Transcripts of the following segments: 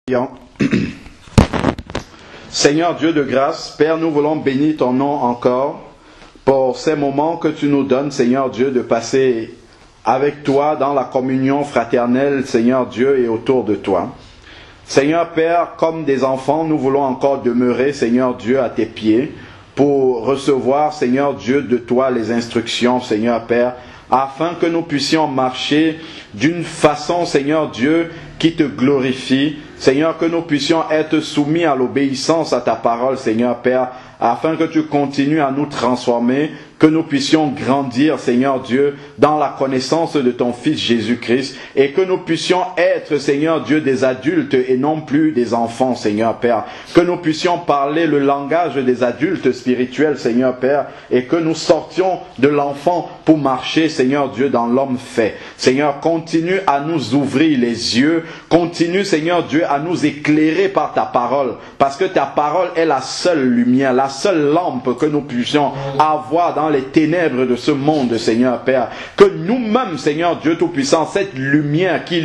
Prions. Seigneur Dieu de grâce, Père, nous voulons bénir ton nom encore pour ces moments que tu nous donnes, Seigneur Dieu, de passer avec toi dans la communion fraternelle, Seigneur Dieu, et autour de toi. Seigneur Père, comme des enfants, nous voulons encore demeurer, Seigneur Dieu, à tes pieds pour recevoir, Seigneur Dieu, de toi les instructions, Seigneur Père, afin que nous puissions marcher d'une façon, Seigneur Dieu, qui te glorifie. Seigneur, que nous puissions être soumis à l'obéissance à ta parole, Seigneur Père, afin que tu continues à nous transformer, que nous puissions grandir, Seigneur Dieu, dans la connaissance de ton Fils Jésus-Christ, et que nous puissions être, Seigneur Dieu, des adultes et non plus des enfants, Seigneur Père. Que nous puissions parler le langage des adultes spirituels, Seigneur Père, et que nous sortions de l'enfant pour marcher, Seigneur Dieu, dans l'homme fait. Seigneur, continue à nous ouvrir les yeux, continue, Seigneur Dieu, à nous éclairer par ta parole, parce que ta parole est la seule lumière, la seule lampe que nous puissions avoir dans les ténèbres de ce monde, Seigneur Père. Que nous-mêmes, Seigneur Dieu Tout-Puissant, cette lumière qui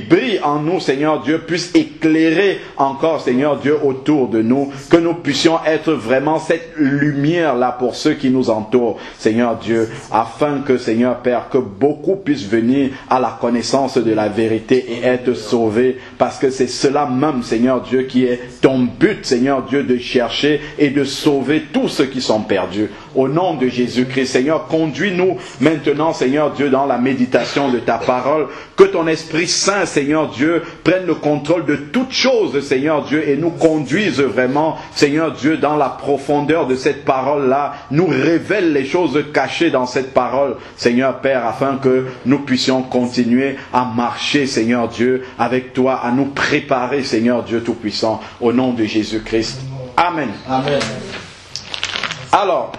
brille en nous, Seigneur Dieu, puisse éclairer encore, Seigneur Dieu, autour de nous. Que nous puissions être vraiment cette lumière-là pour ceux qui nous entourent, Seigneur Dieu, afin que, Seigneur Père, que beaucoup puissent venir à la connaissance de la vérité et être sauvés, parce que c'est cela même, Seigneur Dieu, qui est ton but, Seigneur Dieu, de chercher et de sauver tous ceux qui sont perdus. Au nom de Jésus-Christ, Seigneur, conduis-nous maintenant, Seigneur Dieu, dans la méditation de ta parole. Que ton Esprit Saint, Seigneur Dieu, prenne le contrôle de toutes choses, Seigneur Dieu, et nous conduise vraiment, Seigneur Dieu, dans la profondeur de cette parole-là. Nous révèle les choses cachées dans cette parole, Seigneur Père, afin que nous puissions continuer à marcher, Seigneur Dieu, avec toi, à nous préparer, Seigneur Dieu Tout-Puissant, au nom de Jésus-Christ. Amen. Amen. Alors,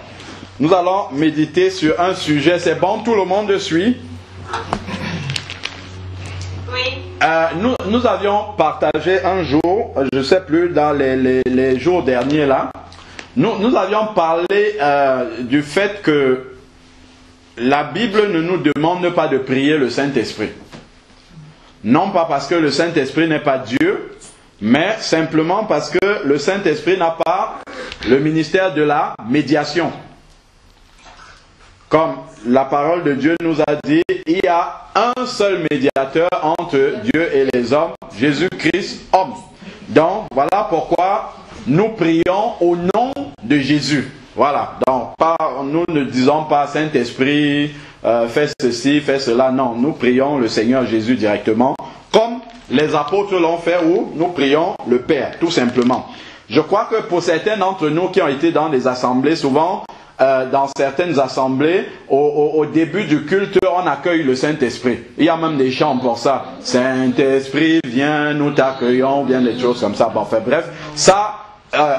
nous allons méditer sur un sujet. C'est bon, tout le monde suit? Oui. Nous avions partagé un jour, je ne sais plus, dans les jours derniers là, nous avions parlé du fait que la Bible ne nous demande pas de prier le Saint-Esprit. Non pas parce que le Saint-Esprit n'est pas Dieu, mais simplement parce que le Saint-Esprit n'a pas le ministère de la médiation. Comme la parole de Dieu nous a dit, il y a un seul médiateur entre Dieu et les hommes, Jésus-Christ, homme. Donc, voilà pourquoi nous prions au nom de Jésus. Voilà. Donc, nous ne disons pas Saint-Esprit, fais ceci, fais cela. Non, nous prions le Seigneur Jésus directement, comme les apôtres l'ont fait, où nous prions le Père, tout simplement. Je crois que pour certains d'entre nous qui ont été dans des assemblées, souvent, dans certaines assemblées, au début du culte, on accueille le Saint-Esprit. Il y a même des chants pour ça. Saint-Esprit, viens, nous t'accueillons, bien des choses comme ça. Bon, enfin, bref, ça,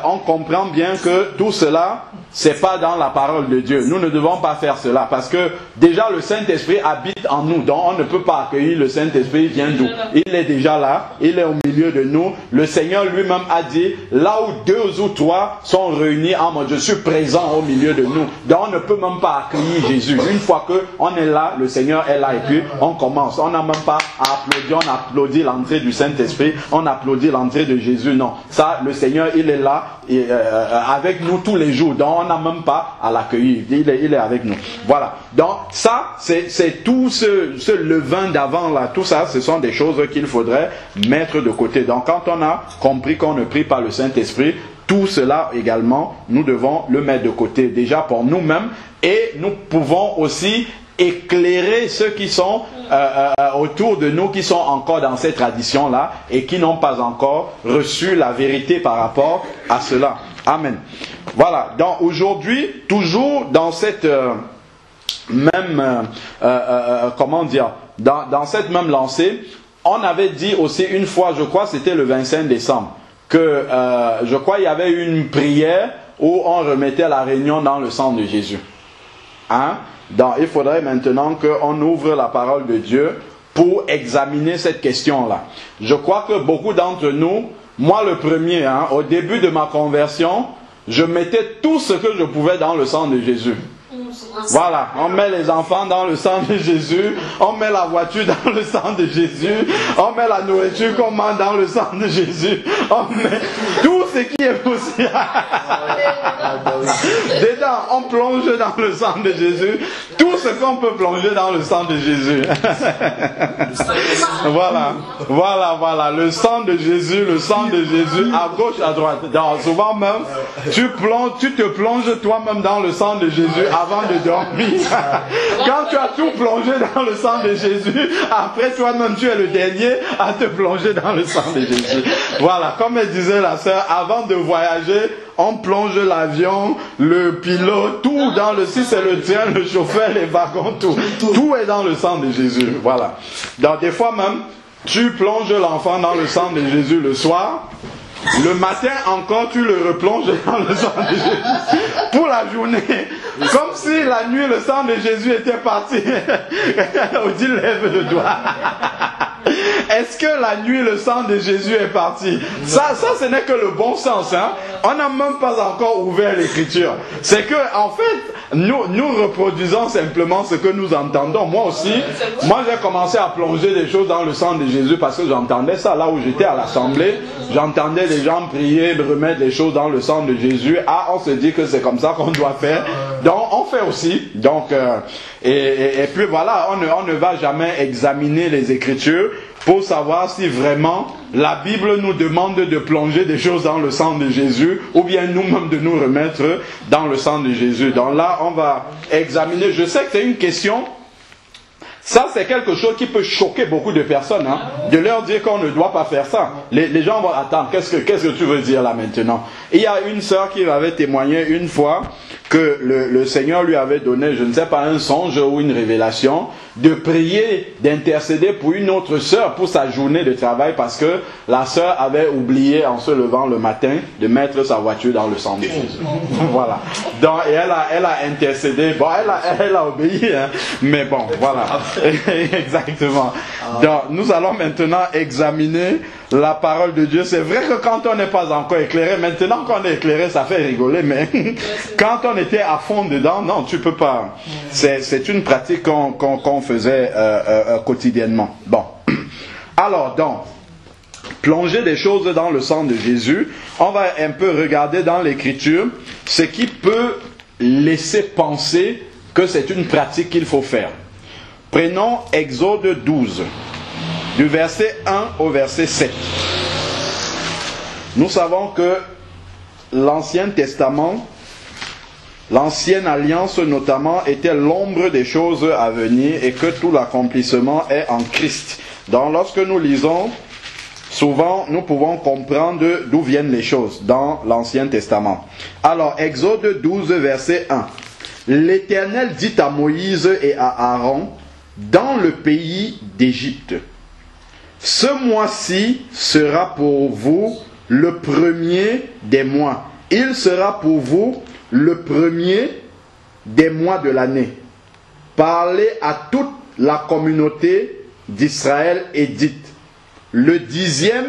on comprend bien que tout cela, c'est pas dans la parole de Dieu. Nous ne devons pas faire cela parce que déjà le Saint-Esprit habite en nous. Donc on ne peut pas accueillir le Saint-Esprit, il vient d'où? Il est déjà là, il est au milieu de nous. Le Seigneur lui-même a dit, là où 2 ou 3 sont réunis en moi, je suis présent au milieu de nous. Donc on ne peut même pas accueillir Jésus. Une fois qu'on est là, le Seigneur est là et puis on commence. On n'a même pas à applaudir, on applaudit l'entrée du Saint-Esprit, on applaudit l'entrée de Jésus. Non, ça le Seigneur il est là et, avec nous tous les jours. Donc on n'a même pas à l'accueillir, il est avec nous. Voilà. Donc ça, c'est tout ce levain d'avant là, tout ça, ce sont des choses qu'il faudrait mettre de côté. Donc quand on a compris qu'on ne prie pas le Saint-Esprit, tout cela également, nous devons le mettre de côté, déjà pour nous-mêmes, et nous pouvons aussi éclairer ceux qui sont autour de nous, qui sont encore dans cette tradition-là et qui n'ont pas encore reçu la vérité par rapport à cela. Amen. Voilà, donc aujourd'hui, toujours dans cette même, dans cette même lancée, on avait dit aussi une fois, je crois c'était le 25 décembre, que je crois il y avait une prière où on remettait la réunion dans le sang de Jésus. Hein? Donc il faudrait maintenant qu'on ouvre la parole de Dieu pour examiner cette question-là. Je crois que beaucoup d'entre nous, moi le premier, au début de ma conversion, je mettais tout ce que je pouvais dans le sang de Jésus. Voilà, on met les enfants dans le sang de Jésus, on met la voiture dans le sang de Jésus, on met la nourriture qu'on mange dans le sang de Jésus, on met tout ce qui est possible. Dedans, on plonge dans le sang de Jésus, tout ce qu'on peut plonger dans le sang de Jésus. Voilà, le sang de Jésus, à gauche, à droite. Donc, souvent même, tu te plonges toi-même dans le sang de Jésus avant de dormir. Quand tu as tout plongé dans le sang de Jésus, après toi-même tu es le dernier à te plonger dans le sang de Jésus. Voilà, comme elle disait la sœur, avant de voyager, on plonge l'avion, le pilote, tout dans le, si c'est le train, le chauffeur, les wagons, tout est dans le sang de Jésus. Voilà. Donc des fois même, tu plonges l'enfant dans le sang de Jésus le soir. Le matin encore, tu le replonges dans le sang de Jésus pour la journée. Comme si la nuit, le sang de Jésus était parti. On dit lève le doigt. Est-ce que la nuit, le sang de Jésus est parti? Ça, ce n'est que le bon sens. Hein? On n'a même pas encore ouvert l'écriture. C'est que, en fait, nous reproduisons simplement ce que nous entendons. Moi aussi, j'ai commencé à plonger des choses dans le sang de Jésus parce que j'entendais ça là où j'étais à l'assemblée. J'entendais les gens prier, remettre les choses dans le sang de Jésus. Ah, on se dit que c'est comme ça qu'on doit faire. Donc, on fait aussi. Donc, et puis voilà, on ne va jamais examiner les Écritures pour savoir si vraiment la Bible nous demande de plonger des choses dans le sang de Jésus ou bien nous-mêmes de nous remettre dans le sang de Jésus. Donc là, on va examiner. Je sais que c'est une question. Ça, c'est quelque chose qui peut choquer beaucoup de personnes, hein, de leur dire qu'on ne doit pas faire ça. Les gens vont attendre, qu'est-ce que tu veux dire là maintenant? Il y a une sœur qui m'avait témoigné une fois que le Seigneur lui avait donné, je ne sais pas, un songe ou une révélation, de prier, d'intercéder pour une autre sœur pour sa journée de travail parce que la sœur avait oublié en se levant le matin de mettre sa voiture dans le sang de Jésus. Voilà. Donc, et elle a intercédé. Bon, elle a obéi, hein, mais bon, voilà. Exactement. Donc, nous allons maintenant examiner la parole de Dieu. C'est vrai que quand on n'est pas encore éclairé, maintenant qu'on est éclairé, ça fait rigoler, mais quand on était à fond dedans, non, tu peux pas. C'est une pratique qu'on faisait quotidiennement. Bon. Alors, donc, plonger des choses dans le sang de Jésus, on va un peu regarder dans l'Écriture ce qui peut laisser penser que c'est une pratique qu'il faut faire. Prenons Exode 12, du verset 1 au verset 7. Nous savons que l'Ancien Testament, l'Ancienne Alliance notamment, était l'ombre des choses à venir et que tout l'accomplissement est en Christ. Donc lorsque nous lisons, souvent nous pouvons comprendre d'où viennent les choses dans l'Ancien Testament. Alors, Exode 12, verset 1. L'Éternel dit à Moïse et à Aaron, dans le pays d'Égypte, ce mois-ci sera pour vous le premier des mois. Il sera pour vous le premier des mois de l'année. Parlez à toute la communauté d'Israël et dites, le 10e,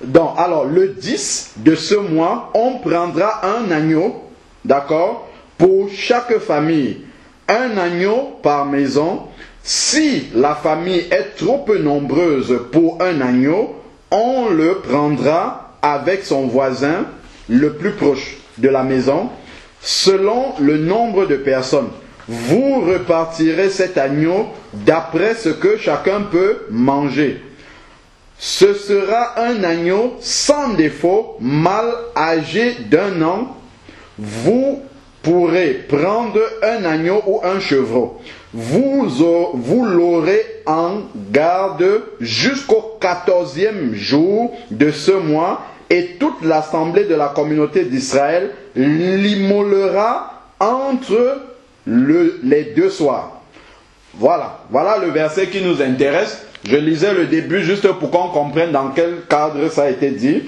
le 10 de ce mois, on prendra un agneau, d'accord, pour chaque famille. Un agneau par maison. Si la famille est trop peu nombreuse pour un agneau, on le prendra avec son voisin le plus proche de la maison, selon le nombre de personnes. Vous repartirez cet agneau d'après ce que chacun peut manger. Ce sera un agneau sans défaut, mâle âgé d'1 an. Vous pourrez prendre un agneau ou un chevreau. Vous l'aurez en garde jusqu'au 14e jour de ce mois et toute l'assemblée de la communauté d'Israël l'immolera entre les 2 soirs. Voilà le verset qui nous intéresse. Je lisais le début juste pour qu'on comprenne dans quel cadre ça a été dit.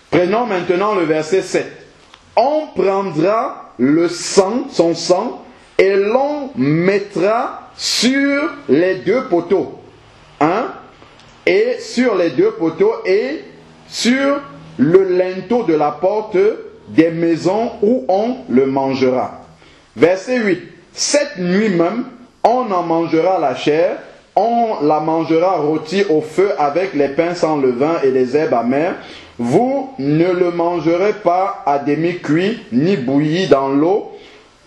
Prenons maintenant le verset 7. On prendra le sang, son sang, et l'on mettra sur les 2 poteaux. Et sur les 2 poteaux et sur le linteau de la porte des maisons où on le mangera. Verset 8. Cette nuit même, on en mangera la chair, on la mangera rôtie au feu avec les pains sans levain et les herbes amères. Vous ne le mangerez pas à demi-cuit, ni bouilli dans l'eau,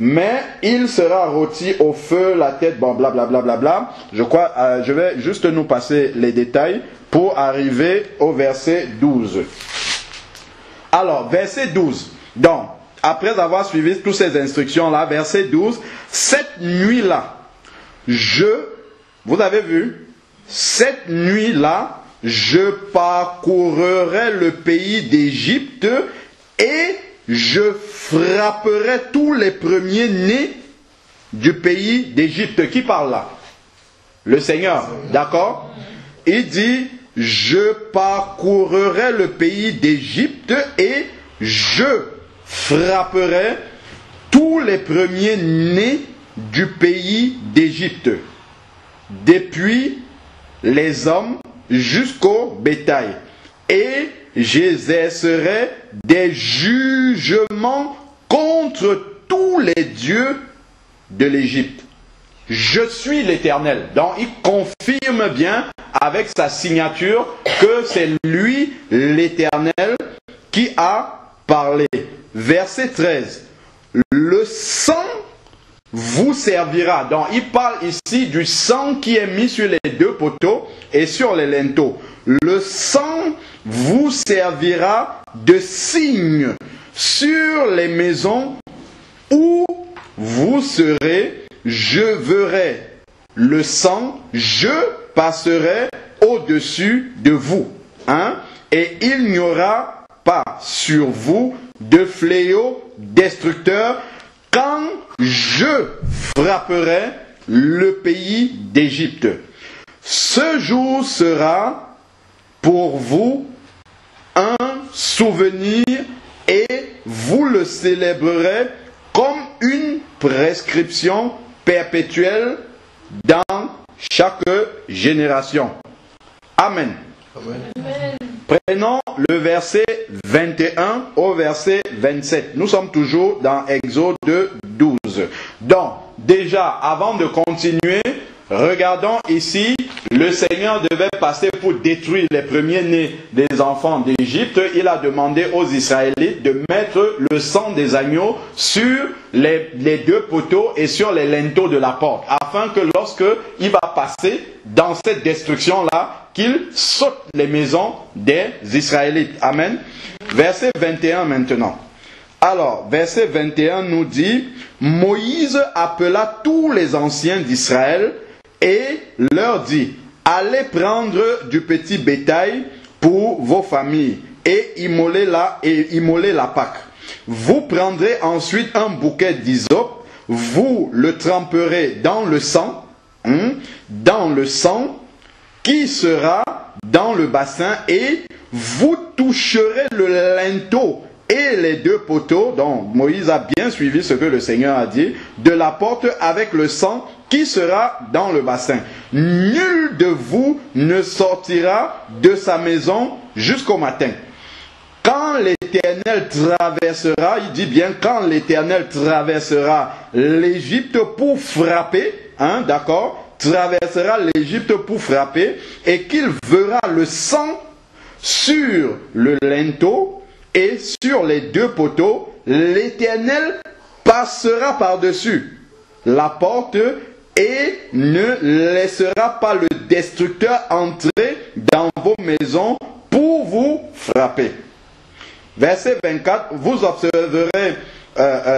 mais il sera rôti au feu, la tête, bon, blablabla. Bla, bla, bla. Je vais juste nous passer les détails pour arriver au verset 12. Alors, verset 12. Donc, après avoir suivi toutes ces instructions-là, verset 12, cette nuit-là, vous avez vu, cette nuit-là, je parcourrai le pays d'Égypte et je frapperai tous les premiers-nés du pays d'Égypte. Qui parle là? Le Seigneur, d'accord? Il dit, je parcourrai le pays d'Égypte et je frapperai tous les premiers-nés du pays d'Égypte, depuis les hommes jusqu'au bétail, et j'exercerai des jugements contre tous les dieux de l'Égypte. Je suis l'Éternel. Donc il confirme bien avec sa signature que c'est lui l'Éternel qui a parlé. Verset 13. Le sang vous servira. Donc il parle ici du sang qui est mis sur les deux poteaux et sur les linteaux. Le sang vous servira de signe sur les maisons où vous serez. Je verrai le sang, je passerai au-dessus de vous. Et il n'y aura pas sur vous de fléau destructeur quand je frapperai le pays d'Égypte. Ce jour sera pour vous un souvenir et vous le célébrerez comme une prescription perpétuelle dans chaque génération. Amen. Amen. Prenons le verset 21 au verset 27. Nous sommes toujours dans Exode 12. Donc, déjà, avant de continuer, regardons ici, le Seigneur devait passer pour détruire les premiers-nés des enfants d'Égypte. Il a demandé aux Israélites de mettre le sang des agneaux sur les deux poteaux et sur les linteaux de la porte, afin que lorsque il va passer dans cette destruction-là, qu'il saute les maisons des Israélites. Amen. Verset 21 maintenant. Alors, verset 21 nous dit, Moïse appela tous les anciens d'Israël et leur dit, allez prendre du petit bétail pour vos familles et immoler la Pâque. Vous prendrez ensuite un bouquet d'hysope, vous le tremperez dans le sang qui sera dans le bassin, et vous toucherez le linteau et les deux poteaux, donc Moïse a bien suivi ce que le Seigneur a dit, de la porte avec le sang qui sera dans le bassin. Nul de vous ne sortira de sa maison jusqu'au matin. Quand l'Éternel traversera, il dit bien, quand l'Éternel traversera l'Égypte pour frapper, d'accord, traversera l'Égypte pour frapper, et qu'il verra le sang sur le linteau et sur les deux poteaux, l'Éternel passera par-dessus la porte et ne laissera pas le destructeur entrer dans vos maisons pour vous frapper. Verset 24, vous observerez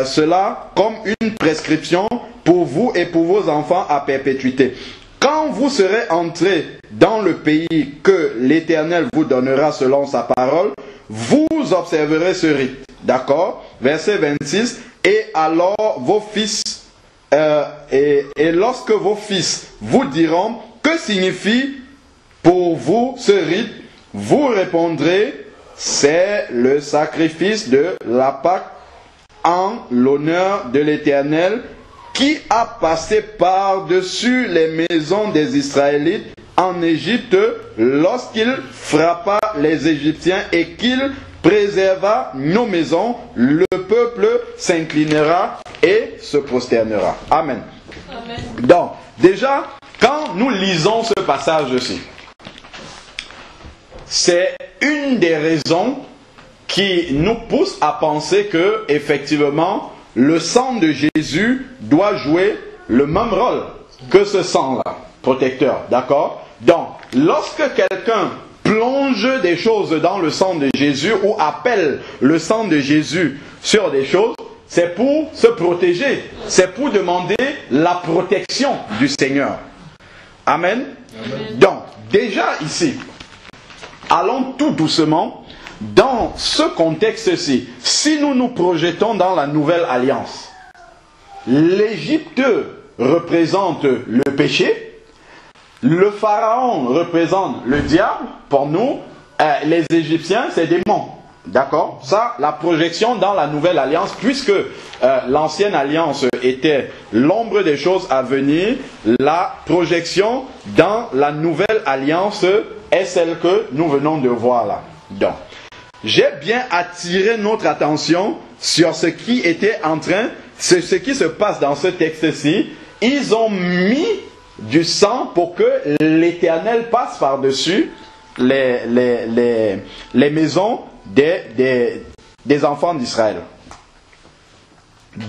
cela comme une prescription pour vous et pour vos enfants à perpétuité. Quand vous serez entrés dans le pays que l'Éternel vous donnera selon sa parole, vous observerez ce rite. D'accord? Verset 26. Et alors vos fils, et lorsque vos fils vous diront, que signifie pour vous ce rite? Vous répondrez, c'est le sacrifice de la Pâque en l'honneur de l'Éternel, qui a passé par-dessus les maisons des Israélites en Égypte lorsqu'il frappa les Égyptiens et qu'il préserva nos maisons, le peuple s'inclinera et se prosternera. Amen. Amen. Donc, déjà, quand nous lisons ce passage-ci, c'est une des raisons qui nous pousse à penser que, effectivement, le sang de Jésus doit jouer le même rôle que ce sang-là, protecteur, d'accord? Donc, lorsque quelqu'un plonge des choses dans le sang de Jésus ou appelle le sang de Jésus sur des choses, c'est pour se protéger, c'est pour demander la protection du Seigneur. Amen. Amen. Donc, déjà ici, allons tout doucement dans ce contexte-ci. Si nous nous projetons dans la nouvelle alliance, l'Égypte représente le péché, le pharaon représente le diable, pour nous, les Égyptiens, c'est des démons. D'accord? Ça, la projection dans la nouvelle alliance, puisque l'ancienne alliance était l'ombre des choses à venir, la projection dans la nouvelle alliance est celle que nous venons de voir là. Donc, j'ai bien attiré notre attention sur ce qui était en train, ce qui se passe dans ce texte-ci. Ils ont mis du sang pour que l'Éternel passe par-dessus les maisons des enfants d'Israël.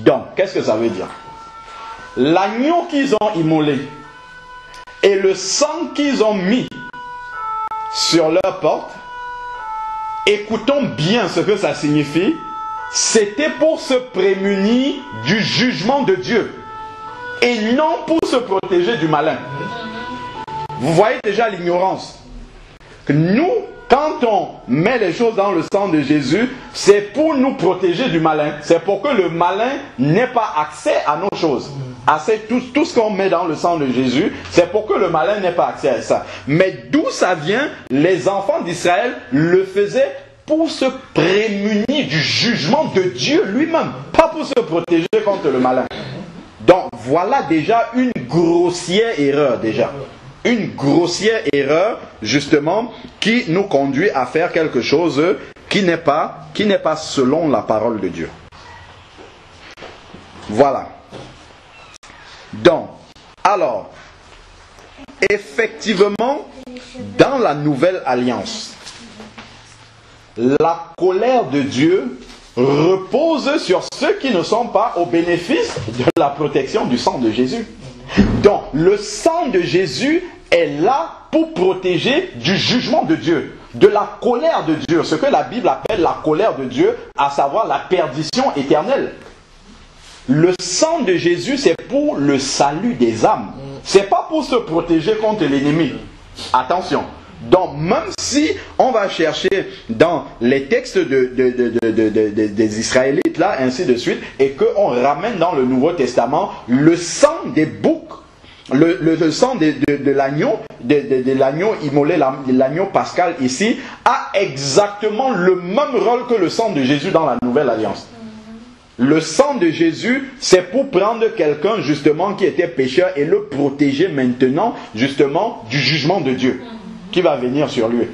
Donc, qu'est-ce que ça veut dire? L'agneau qu'ils ont immolé et le sang qu'ils ont mis sur leur porte, écoutons bien ce que ça signifie, c'était pour se prémunir du jugement de Dieu et non pour se protéger du malin. Vous voyez déjà l'ignorance. Nous, quand on met les choses dans le sang de Jésus, c'est pour nous protéger du malin. C'est pour que le malin n'ait pas accès à nos choses. Tout ce qu'on met dans le sang de Jésus, c'est pour que le malin n'ait pas accès à ça. Mais d'où ça vient? Les enfants d'Israël le faisaient pour se prémunir du jugement de Dieu lui-même, pas pour se protéger contre le malin. Donc voilà déjà une grossière erreur déjà. Une grossière erreur, justement, qui nous conduit à faire quelque chose qui n'est pas selon la parole de Dieu. Voilà. Donc, alors, effectivement, dans la nouvelle alliance, la colère de Dieu repose sur ceux qui ne sont pas au bénéfice de la protection du sang de Jésus. Donc, le sang de Jésus est là pour protéger du jugement de Dieu, de la colère de Dieu, ce que la Bible appelle la colère de Dieu, à savoir la perdition éternelle. Le sang de Jésus, c'est pour le salut des âmes. C'est pas pour se protéger contre l'ennemi. Attention. Donc, même si on va chercher dans les textes des Israélites, là, ainsi de suite, et qu'on ramène dans le Nouveau Testament le sang des boucs, le sang de l'agneau, de l'agneau immolé, l'agneau pascal ici, a exactement le même rôle que le sang de Jésus dans la Nouvelle Alliance. Le sang de Jésus, c'est pour prendre quelqu'un justement qui était pécheur et le protéger maintenant justement du jugement de Dieu qui va venir sur lui.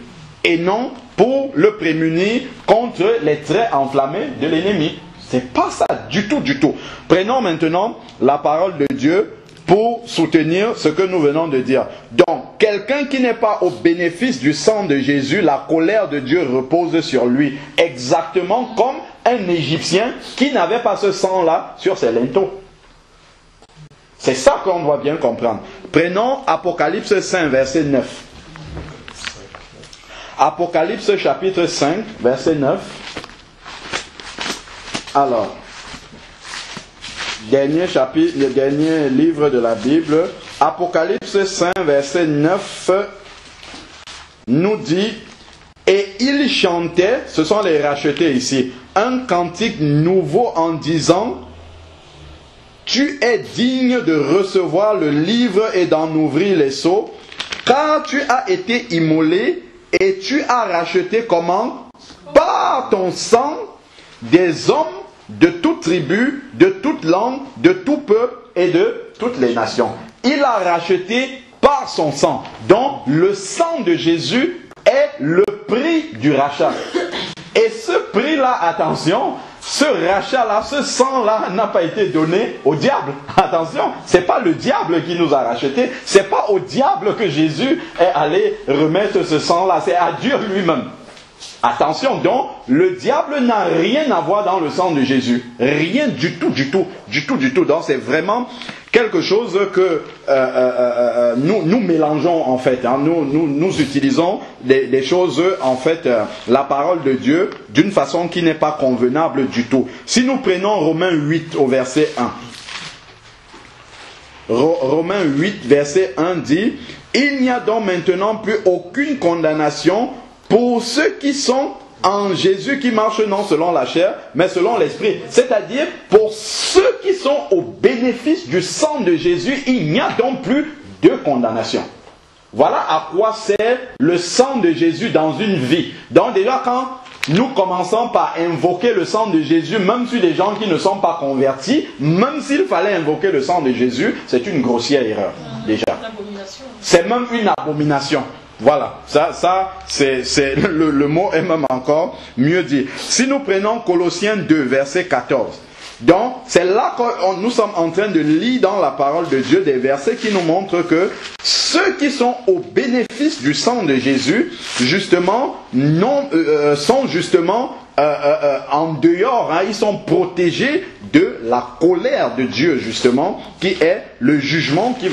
Et non pour le prémunir contre les traits enflammés de l'ennemi. C'est pas ça du tout, du tout. Prenons maintenant la parole de Dieu pour soutenir ce que nous venons de dire. Donc, quelqu'un qui n'est pas au bénéfice du sang de Jésus, la colère de Dieu repose sur lui. Exactement comme un Égyptien qui n'avait pas ce sang-là sur ses linteaux. C'est ça qu'on doit bien comprendre. Prenons Apocalypse 5, verset 9. Apocalypse chapitre 5, verset 9. Alors, dernier chapitre, le dernier livre de la Bible, Apocalypse 5, verset 9, nous dit, et il chantait, ce sont les rachetés ici, un cantique nouveau en disant, tu es digne de recevoir le livre et d'en ouvrir les sceaux, car tu as été immolé et tu as racheté comment? Par ton sang des hommes de toute tribu, de toute langue, de tout peuple et de toutes les nations. Il a racheté par son sang. Donc, le sang de Jésus est le prix du rachat. Et ce prix-là, attention, ce rachat-là, ce sang-là n'a pas été donné au diable. Attention, c'est pas le diable qui nous a rachetés, c'est pas au diable que Jésus est allé remettre ce sang-là, c'est à Dieu lui-même. Attention, donc, le diable n'a rien à voir dans le sang de Jésus. Rien du tout. Donc, c'est vraiment quelque chose que nous mélangeons, en fait. Hein. Nous utilisons des choses, en fait, la parole de Dieu, d'une façon qui n'est pas convenable du tout. Si nous prenons Romains 8 au verset 1. Romains 8, verset 1 dit « Il n'y a donc maintenant plus aucune condamnation pour ceux qui sont en Jésus, qui marchent non selon la chair, mais selon l'esprit. » C'est-à-dire, pour ceux qui sont au bénéfice du sang de Jésus, il n'y a donc plus de condamnation. Voilà à quoi sert le sang de Jésus dans une vie. Donc déjà, quand nous commençons par invoquer le sang de Jésus, même sur des gens qui ne sont pas convertis, même s'il fallait invoquer le sang de Jésus, c'est une grossière erreur, déjà. C'est même une abomination. Voilà, ça c'est le mot est même encore mieux dit. Si nous prenons Colossiens 2, verset 14, donc c'est là que nous sommes en train de lire dans la parole de Dieu des versets qui nous montrent que ceux qui sont au bénéfice du sang de Jésus, justement, sont justement en dehors, hein, ils sont protégés de la colère de Dieu, justement, qui est le jugement qui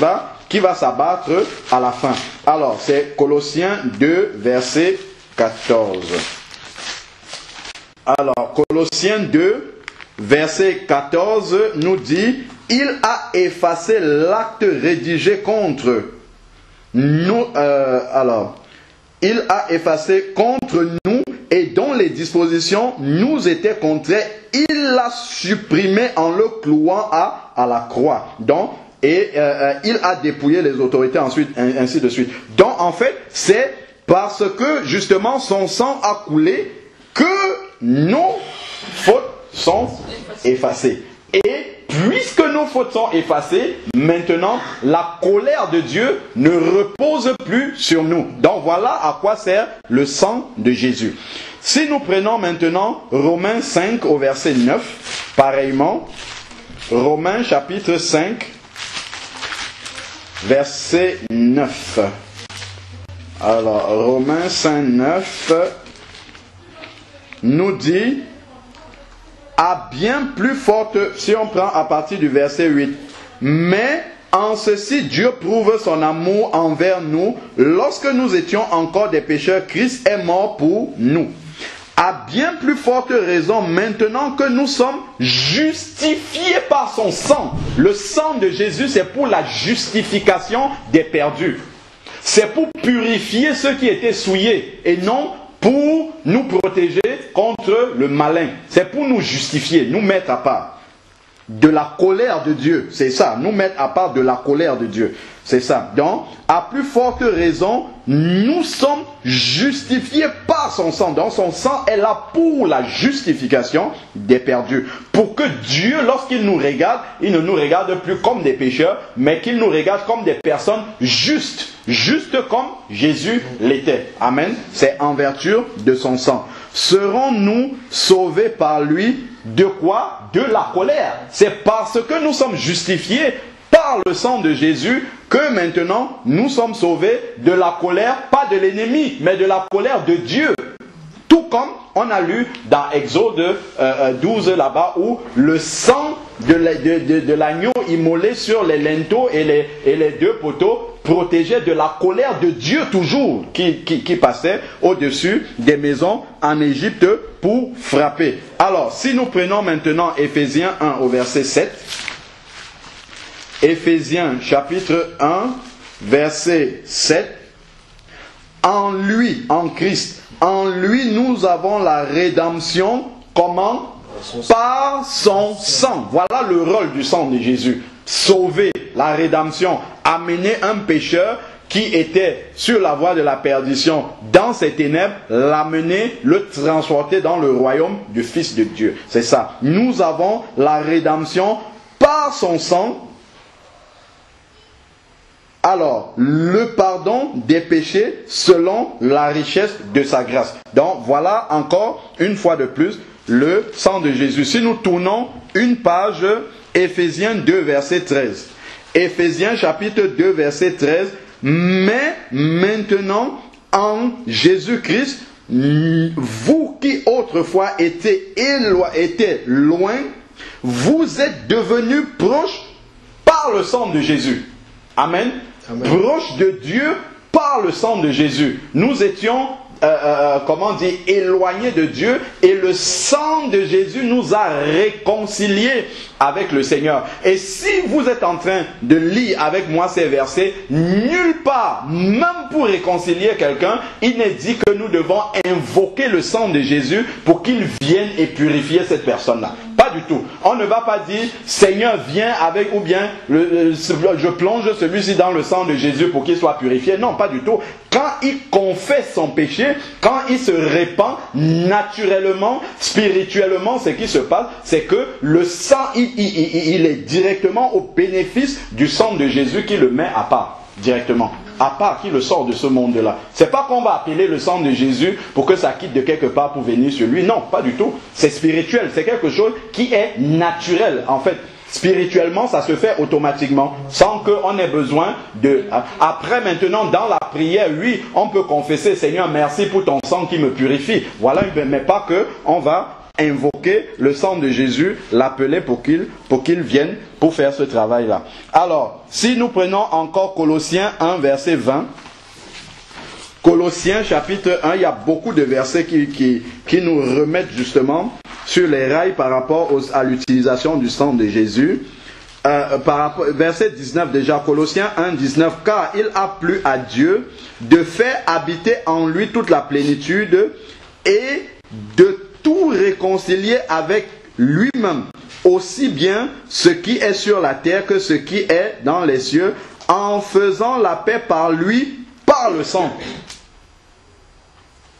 va s'abattre à la fin. Alors, c'est Colossiens 2, verset 14. Alors, Colossiens 2, verset 14 nous dit « Il a effacé l'acte rédigé contre nous. » il a effacé contre nous et dont les dispositions nous étaient contraires. Il l'a supprimé en le clouant à la croix. Donc, il a dépouillé les autorités ensuite, ainsi de suite. Donc en fait, c'est parce que justement son sang a coulé que nos fautes sont effacées. Et puisque nos fautes sont effacées, maintenant la colère de Dieu ne repose plus sur nous. Donc voilà à quoi sert le sang de Jésus. Si nous prenons maintenant Romains 5 au verset 9, pareillement, Romains chapitre 5, verset 9. Alors, Romains 5, 9 nous dit, à bien plus forte, si on prend à partir du verset 8, mais en ceci Dieu prouve son amour envers nous, lorsque nous étions encore des pécheurs, Christ est mort pour nous. À bien plus forte raison, maintenant que nous sommes justifiés par son sang. Le sang de Jésus, c'est pour la justification des perdus. C'est pour purifier ceux qui étaient souillés et non pour nous protéger contre le malin. C'est pour nous justifier, nous mettre à part de la colère de Dieu. C'est ça, nous mettre à part de la colère de Dieu. C'est ça. Donc, à plus forte raison, nous sommes justifiés par son sang. Donc, son sang est là pour la justification des perdus. Pour que Dieu, lorsqu'il nous regarde, il ne nous regarde plus comme des pécheurs, mais qu'il nous regarde comme des personnes justes. Justes comme Jésus l'était. Amen. C'est en vertu de son sang. Serons-nous sauvés par lui de quoi? De la colère. C'est parce que nous sommes justifiés par le sang de Jésus que maintenant nous sommes sauvés de la colère, pas de l'ennemi, mais de la colère de Dieu. Tout comme on a lu dans Exode 12 là-bas, où le sang de l'agneau immolé sur les linteaux et les deux poteaux protégeait de la colère de Dieu toujours qui passait au-dessus des maisons en Égypte pour frapper. Alors, si nous prenons maintenant Éphésiens 1 au verset 7, Éphésiens chapitre 1, verset 7, en lui, en Christ, en lui nous avons la rédemption, comment? Par son sang. Voilà le rôle du sang de Jésus. Sauver, la rédemption, amener un pécheur qui était sur la voie de la perdition dans ces ténèbres, l'amener, le transporter dans le royaume du Fils de Dieu. C'est ça. Nous avons la rédemption par son sang, Alors, le pardon des péchés selon la richesse de sa grâce. Donc, voilà encore, une fois de plus, le sang de Jésus. Si nous tournons une page, Éphésiens 2, verset 13. Éphésiens chapitre 2, verset 13. Mais maintenant, en Jésus-Christ, vous qui autrefois étiez loin, vous êtes devenus proches par le sang de Jésus. Amen. Amen. Proche de Dieu par le sang de Jésus. Nous étions, éloignés de Dieu, et le sang de Jésus nous a réconciliés avec le Seigneur. Et si vous êtes en train de lire avec moi ces versets, nulle part, même pour réconcilier quelqu'un, il n'est dit que nous devons invoquer le sang de Jésus pour qu'il vienne et purifier cette personne-là. Pas du tout. On ne va pas dire, Seigneur, viens avec, ou bien, je plonge celui-ci dans le sang de Jésus pour qu'il soit purifié. Non, pas du tout. Quand il confesse son péché, quand il se répand naturellement, spirituellement, ce qui se passe, c'est que le sang, il est directement au bénéfice du sang de Jésus qui le met à part, directement. À part, qui le sort de ce monde-là. C'est pas qu'on va appeler le sang de Jésus pour que ça quitte de quelque part pour venir sur lui. Non, pas du tout. C'est spirituel. C'est quelque chose qui est naturel. En fait, spirituellement, ça se fait automatiquement, sans qu'on ait besoin de... Après, maintenant, dans la prière, oui, on peut confesser, Seigneur, merci pour ton sang qui me purifie. Voilà, mais pas que on va invoquer le sang de Jésus, l'appeler pour qu'il vienne pour faire ce travail-là. Alors, si nous prenons encore Colossiens 1, verset 20, Colossiens chapitre 1, il y a beaucoup de versets qui nous remettent justement sur les rails par rapport à l'utilisation du sang de Jésus. Verset 19 déjà, Colossiens 1, 19, car il a plu à Dieu de faire habiter en lui toute la plénitude et de tout réconcilier avec lui-même, aussi bien ce qui est sur la terre que ce qui est dans les cieux, en faisant la paix par lui, par le sang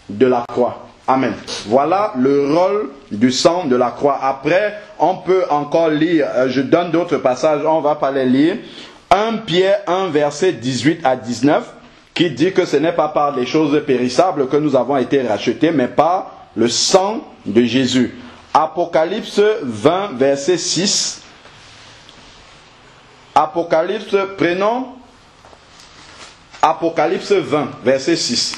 de la croix. Amen. Voilà le rôle du sang de la croix. Après, on peut encore lire, je donne d'autres passages, on ne va pas les lire. 1 Pierre 1, verset 18 à 19, qui dit que ce n'est pas par des choses périssables que nous avons été rachetés, mais par le sang de Jésus. Apocalypse 20, verset 6. Prenons Apocalypse 20, verset 6.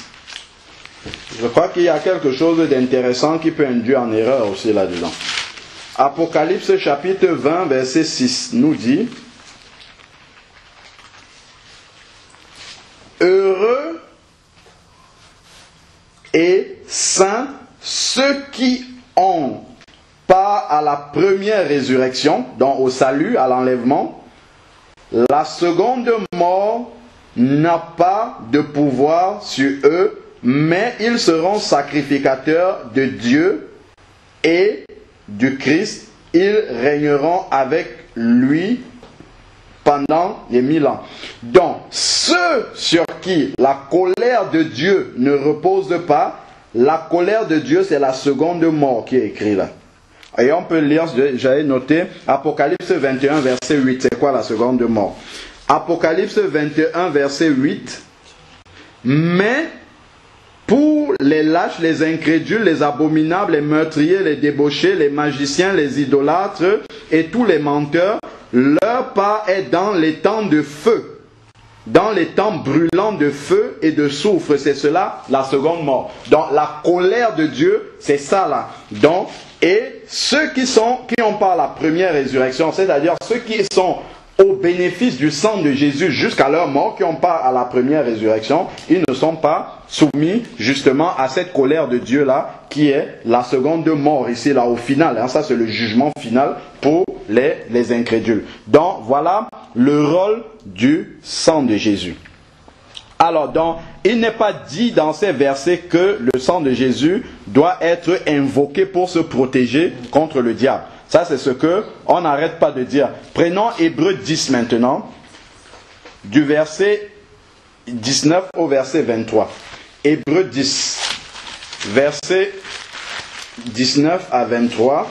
Je crois qu'il y a quelque chose d'intéressant qui peut induire en erreur aussi là-dedans. Apocalypse chapitre 20, verset 6 nous dit: heureux et saints ceux qui ont part à la première résurrection, donc au salut, à l'enlèvement. La seconde mort n'a pas de pouvoir sur eux, mais ils seront sacrificateurs de Dieu et du Christ. Ils régneront avec lui pendant les 1000 ans. Donc, ceux sur qui la colère de Dieu ne repose pas, la colère de Dieu, c'est la seconde mort qui est écrit là. Et on peut lire, j'avais noté, Apocalypse 21, verset 8. C'est quoi la seconde mort? Apocalypse 21, verset 8. Mais pour les lâches, les incrédules, les abominables, les meurtriers, les débauchés, les magiciens, les idolâtres et tous les menteurs, leur part est dans les temps de feu, dans les temps brûlants de feu et de soufre. C'est cela la seconde mort. Donc la colère de Dieu, c'est ça là. Donc, et ceux qui ont par la première résurrection, c'est-à-dire ceux qui sont au bénéfice du sang de Jésus jusqu'à leur mort, qui ont part à la première résurrection, ils ne sont pas soumis justement à cette colère de Dieu là, qui est la seconde mort ici là au final. Hein, ça c'est le jugement final pour les incrédules. Donc voilà le rôle du sang de Jésus. Alors donc, il n'est pas dit dans ces versets que le sang de Jésus doit être invoqué pour se protéger contre le diable. Ça, c'est ce qu'on n'arrête pas de dire. Prenons Hébreux 10 maintenant, du verset 19 au verset 23. Hébreux 10, verset 19 à 23.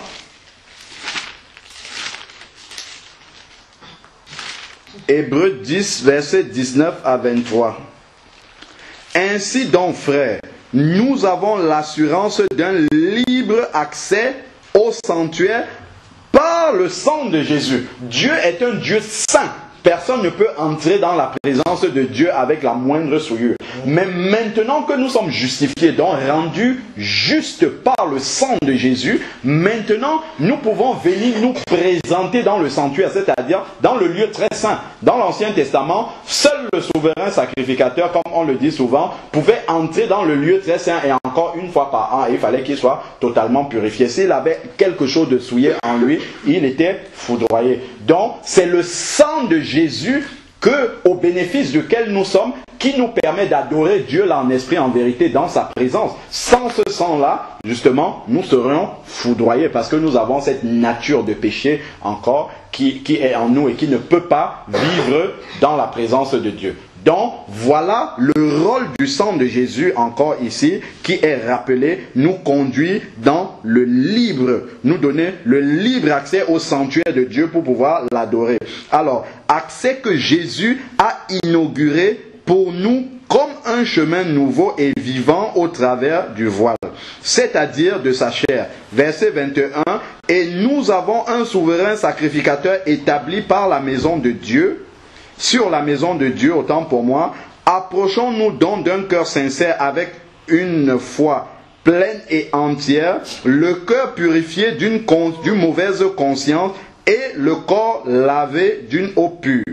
Hébreux 10, versets 19 à 23. Ainsi donc, frères, nous avons l'assurance d'un libre accès au sanctuaire par le sang de Jésus. Dieu est un Dieu saint. Personne ne peut entrer dans la présence de Dieu avec la moindre souillure. Mais maintenant que nous sommes justifiés, donc rendus justes par le sang de Jésus, maintenant nous pouvons venir nous présenter dans le sanctuaire, c'est-à-dire dans le lieu très saint. Dans l'Ancien Testament, seul le souverain sacrificateur, comme on le dit souvent, pouvait entrer dans le lieu très saint et encore une fois par an. Il fallait qu'il soit totalement purifié. S'il avait quelque chose de souillé en lui, il était foudroyé. Donc, c'est le sang de Jésus au bénéfice duquel nous sommes, qui nous permet d'adorer Dieu là en esprit, en vérité, dans sa présence. Sans ce sang-là, justement, nous serions foudroyés parce que nous avons cette nature de péché encore qui est en nous et qui ne peut pas vivre dans la présence de Dieu. Donc, voilà le rôle du sang de Jésus encore ici, qui est rappelé, nous conduit dans le libre, nous donner le libre accès au sanctuaire de Dieu pour pouvoir l'adorer. Alors, accès que Jésus a inauguré pour nous comme un chemin nouveau et vivant au travers du voile, c'est-à-dire de sa chair. Verset 21, « Et nous avons un souverain sacrificateur établi par la maison de Dieu, sur la maison de Dieu, autant pour moi, approchons-nous donc d'un cœur sincère avec une foi pleine et entière, le cœur purifié d'une mauvaise conscience et le corps lavé d'une eau pure.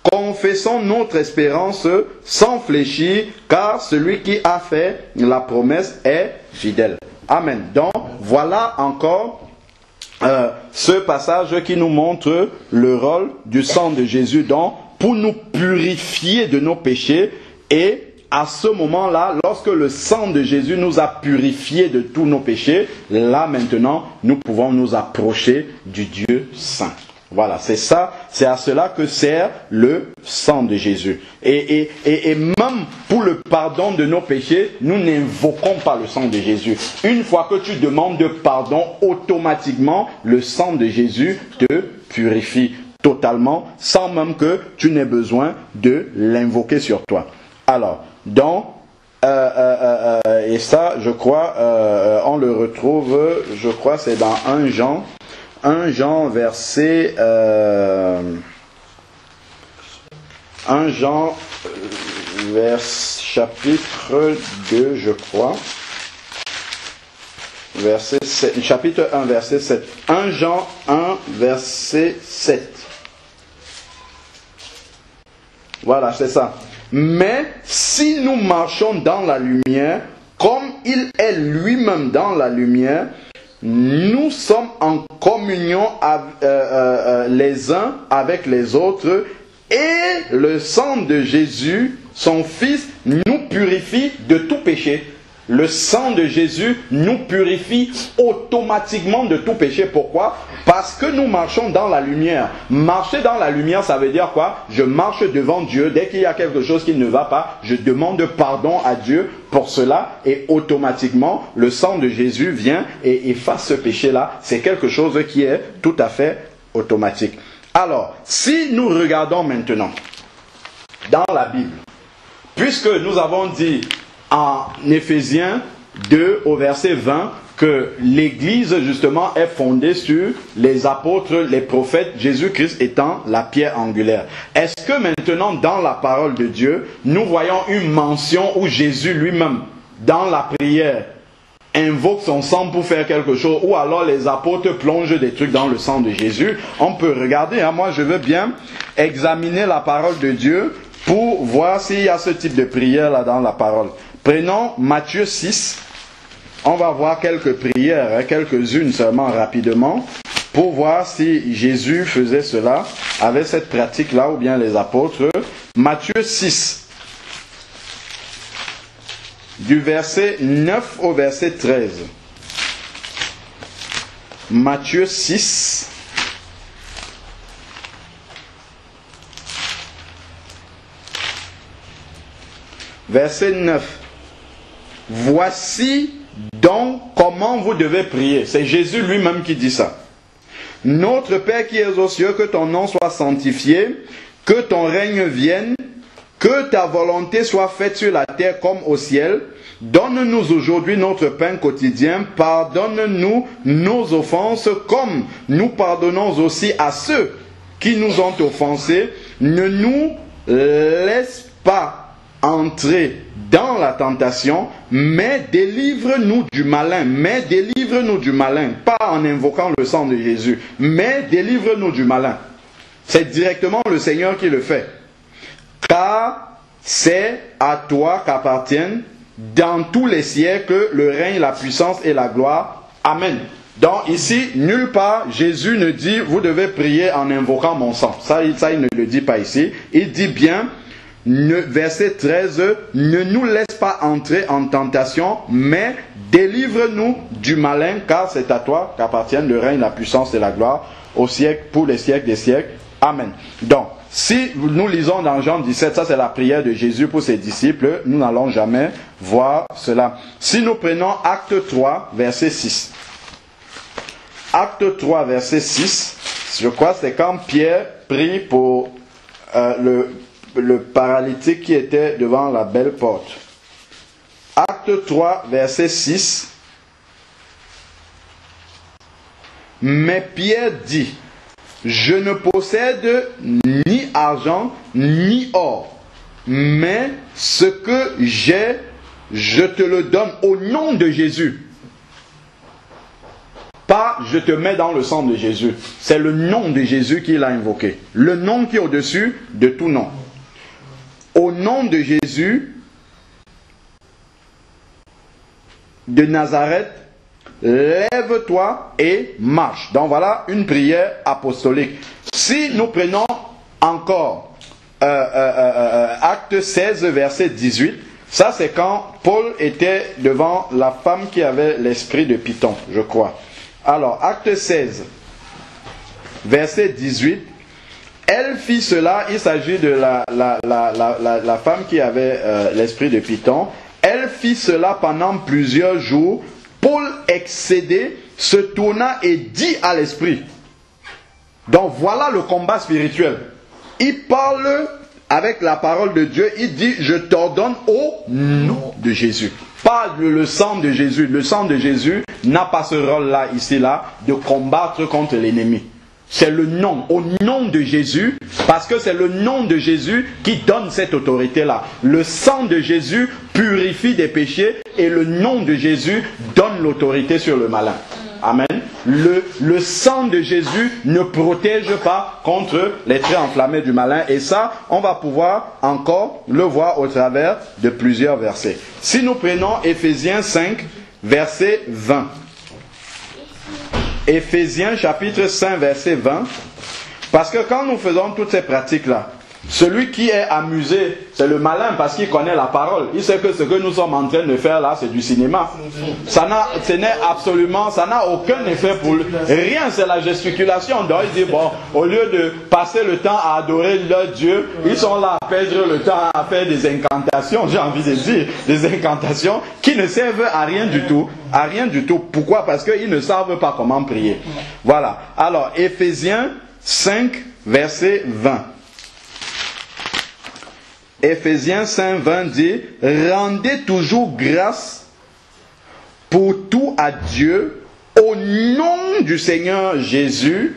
Confessons notre espérance sans fléchir, car celui qui a fait la promesse est fidèle. » Amen. Donc, voilà encore ce passage qui nous montre le rôle du sang de Jésus, donc, pour nous purifier de nos péchés. Et à ce moment-là, lorsque le sang de Jésus nous a purifiés de tous nos péchés, là maintenant, nous pouvons nous approcher du Dieu saint. Voilà, c'est ça, c'est à cela que sert le sang de Jésus. Et même pour le pardon de nos péchés, nous n'invoquons pas le sang de Jésus. Une fois que tu demandes de pardon, automatiquement, le sang de Jésus te purifie totalement, sans même que tu n'aies besoin de l'invoquer sur toi. Alors, donc, et ça, je crois, on le retrouve, je crois, c'est dans 1 Jean. 1 Jean verset 1 Jean chapitre 2, je crois, verset 7, chapitre 1 verset 7. 1 Jean 1 verset 7. Voilà, c'est ça. Mais si nous marchons dans la lumière, comme il est lui-même dans la lumière, nous sommes en communion les uns avec les autres, et le sang de Jésus, son Fils, nous purifie de tout péché. Le sang de Jésus nous purifie automatiquement de tout péché. Pourquoi? Parce que nous marchons dans la lumière. Marcher dans la lumière, ça veut dire quoi? Je marche devant Dieu. Dès qu'il y a quelque chose qui ne va pas, je demande pardon à Dieu pour cela. Et automatiquement, le sang de Jésus vient et efface ce péché-là. C'est quelque chose qui est tout à fait automatique. Alors, si nous regardons maintenant dans la Bible, puisque nous avons dit en Éphésiens 2 au verset 20 que l'Église justement est fondée sur les apôtres, les prophètes, Jésus-Christ étant la pierre angulaire. Est-ce que maintenant dans la parole de Dieu, nous voyons une mention où Jésus lui-même, dans la prière, invoque son sang pour faire quelque chose, ou alors les apôtres plongent des trucs dans le sang de Jésus? On peut regarder, moi je veux bien examiner la parole de Dieu pour voir s'il y a ce type de prière là dans la parole. Prenons Matthieu 6, on va voir quelques prières, quelques-unes seulement rapidement, pour voir si Jésus faisait cela, avait cette pratique-là, ou bien les apôtres. Matthieu 6, du verset 9 au verset 13. Matthieu 6, verset 9. Voici donc comment vous devez prier. C'est Jésus lui-même qui dit ça. Notre Père qui es aux cieux, que ton nom soit sanctifié, que ton règne vienne, que ta volonté soit faite sur la terre comme au ciel. Donne-nous aujourd'hui notre pain quotidien. Pardonne-nous nos offenses comme nous pardonnons aussi à ceux qui nous ont offensés. Ne nous laisse pas entrer dans la tentation, mais délivre-nous du malin. Mais délivre-nous du malin. Pas en invoquant le sang de Jésus, mais délivre-nous du malin. C'est directement le Seigneur qui le fait. Car c'est à toi qu'appartiennent dans tous les siècles le règne, la puissance et la gloire. Amen. Donc ici, nulle part, Jésus ne dit, vous devez prier en invoquant mon sang. Ça, il ne le dit pas ici. Il dit bien, verset 13, ne nous laisse pas entrer en tentation, mais délivre-nous du malin, car c'est à toi qu'appartiennent le règne, la puissance et la gloire, au siècle, pour les siècles des siècles. Amen. Donc, si nous lisons dans Jean 17, ça c'est la prière de Jésus pour ses disciples, nous n'allons jamais voir cela. Si nous prenons Acte 3, verset 6. Acte 3, verset 6, je crois que c'est quand Pierre prie pour le paralytique qui était devant la belle porte. Acte 3, verset 6. Mais Pierre dit, je ne possède ni argent ni or, mais ce que j'ai, je te le donne au nom de Jésus. Pas je te mets dans le sang de Jésus. C'est le nom de Jésus qu'il a invoqué. Le nom qui est au-dessus de tout nom. Au nom de Jésus de Nazareth, lève-toi et marche. Donc voilà une prière apostolique. Si nous prenons encore Acte 16, verset 18, ça c'est quand Paul était devant la femme qui avait l'esprit de Python, je crois. Alors, Acte 16, verset 18, elle fit cela, il s'agit de la femme qui avait l'esprit de Python, elle fit cela pendant plusieurs jours. Paul, excédé, se tourna et dit à l'esprit. Donc voilà le combat spirituel. Il parle avec la parole de Dieu, il dit, je t'ordonne au nom de Jésus. Pas le sang de Jésus. Le sang de Jésus n'a pas ce rôle-là, ici-là, de combattre contre l'ennemi. C'est le nom, au nom de Jésus, parce que c'est le nom de Jésus qui donne cette autorité-là. Le sang de Jésus purifie des péchés et le nom de Jésus donne l'autorité sur le malin. Amen. Le sang de Jésus ne protège pas contre les traits enflammés du malin. Et ça, on va pouvoir encore le voir au travers de plusieurs versets. Si nous prenons Éphésiens 5, verset 20. Éphésiens chapitre 5, verset 20. Parce que quand nous faisons toutes ces pratiques-là, celui qui est amusé, c'est le malin parce qu'il connaît la parole. Il sait que ce que nous sommes en train de faire là, c'est du cinéma. Ça n'a aucun effet pour lui. Rien, c'est la gesticulation. Donc il dit, bon, au lieu de passer le temps à adorer leur Dieu, ils sont là à perdre le temps à faire des incantations, j'ai envie de dire, des incantations qui ne servent à rien du tout. À rien du tout. Pourquoi? Parce qu'ils ne savent pas comment prier. Voilà. Alors, Éphésiens 5, verset 20. Éphésiens 5, 20 dit, rendez toujours grâce pour tout à Dieu au nom du Seigneur Jésus.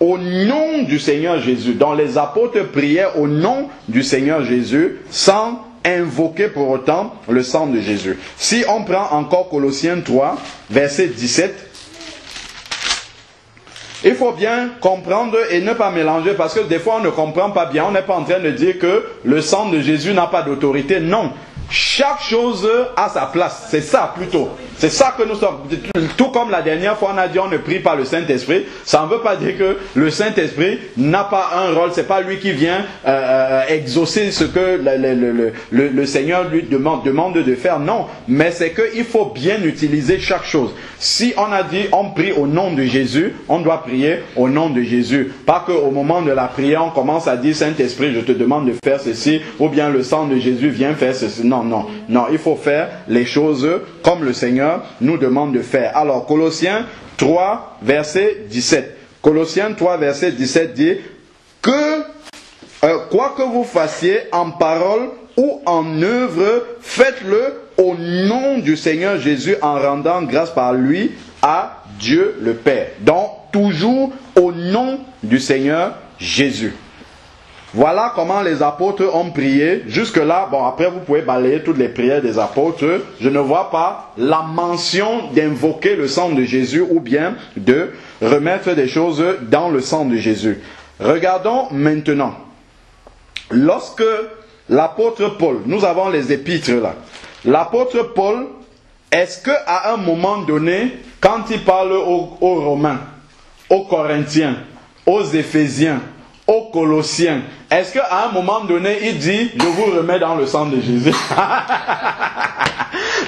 Au nom du Seigneur Jésus. Donc les apôtres priaient au nom du Seigneur Jésus sans invoquer pour autant le sang de Jésus. Si on prend encore Colossiens 3, verset 17, il faut bien comprendre et ne pas mélanger parce que des fois on ne comprend pas bien. On n'est pas en train de dire que le sang de Jésus n'a pas d'autorité. Non. Chaque chose a sa place. C'est ça plutôt. C'est ça que nous sommes. Tout comme la dernière fois on a dit on ne prie pas le Saint-Esprit. Ça ne veut pas dire que le Saint-Esprit n'a pas un rôle. C'est pas lui qui vient exaucer ce que le Seigneur lui demande de faire. Non. Mais c'est qu'il faut bien utiliser chaque chose. Si on a dit on prie au nom de Jésus, on doit prier au nom de Jésus. Pas qu'au moment de la prière on commence à dire Saint-Esprit je te demande de faire ceci ou bien le sang de Jésus vient faire ceci. Non. Non, il faut faire les choses comme le Seigneur nous demande de faire. Alors, Colossiens 3, verset 17. Colossiens 3, verset 17 dit que quoi que vous fassiez en parole ou en œuvre, faites-le au nom du Seigneur Jésus en rendant grâce par lui à Dieu le Père. Donc, toujours au nom du Seigneur Jésus. Voilà comment les apôtres ont prié. Jusque-là, bon, après vous pouvez balayer toutes les prières des apôtres. Je ne vois pas la mention d'invoquer le sang de Jésus ou bien de remettre des choses dans le sang de Jésus. Regardons maintenant. Lorsque l'apôtre Paul, nous avons les épîtres là. L'apôtre Paul, est-ce qu'à un moment donné, quand il parle aux Romains, aux Corinthiens, aux Éphésiens, aux Colossiens, est-ce qu'à un moment donné, il dit, je vous remets dans le sang de Jésus?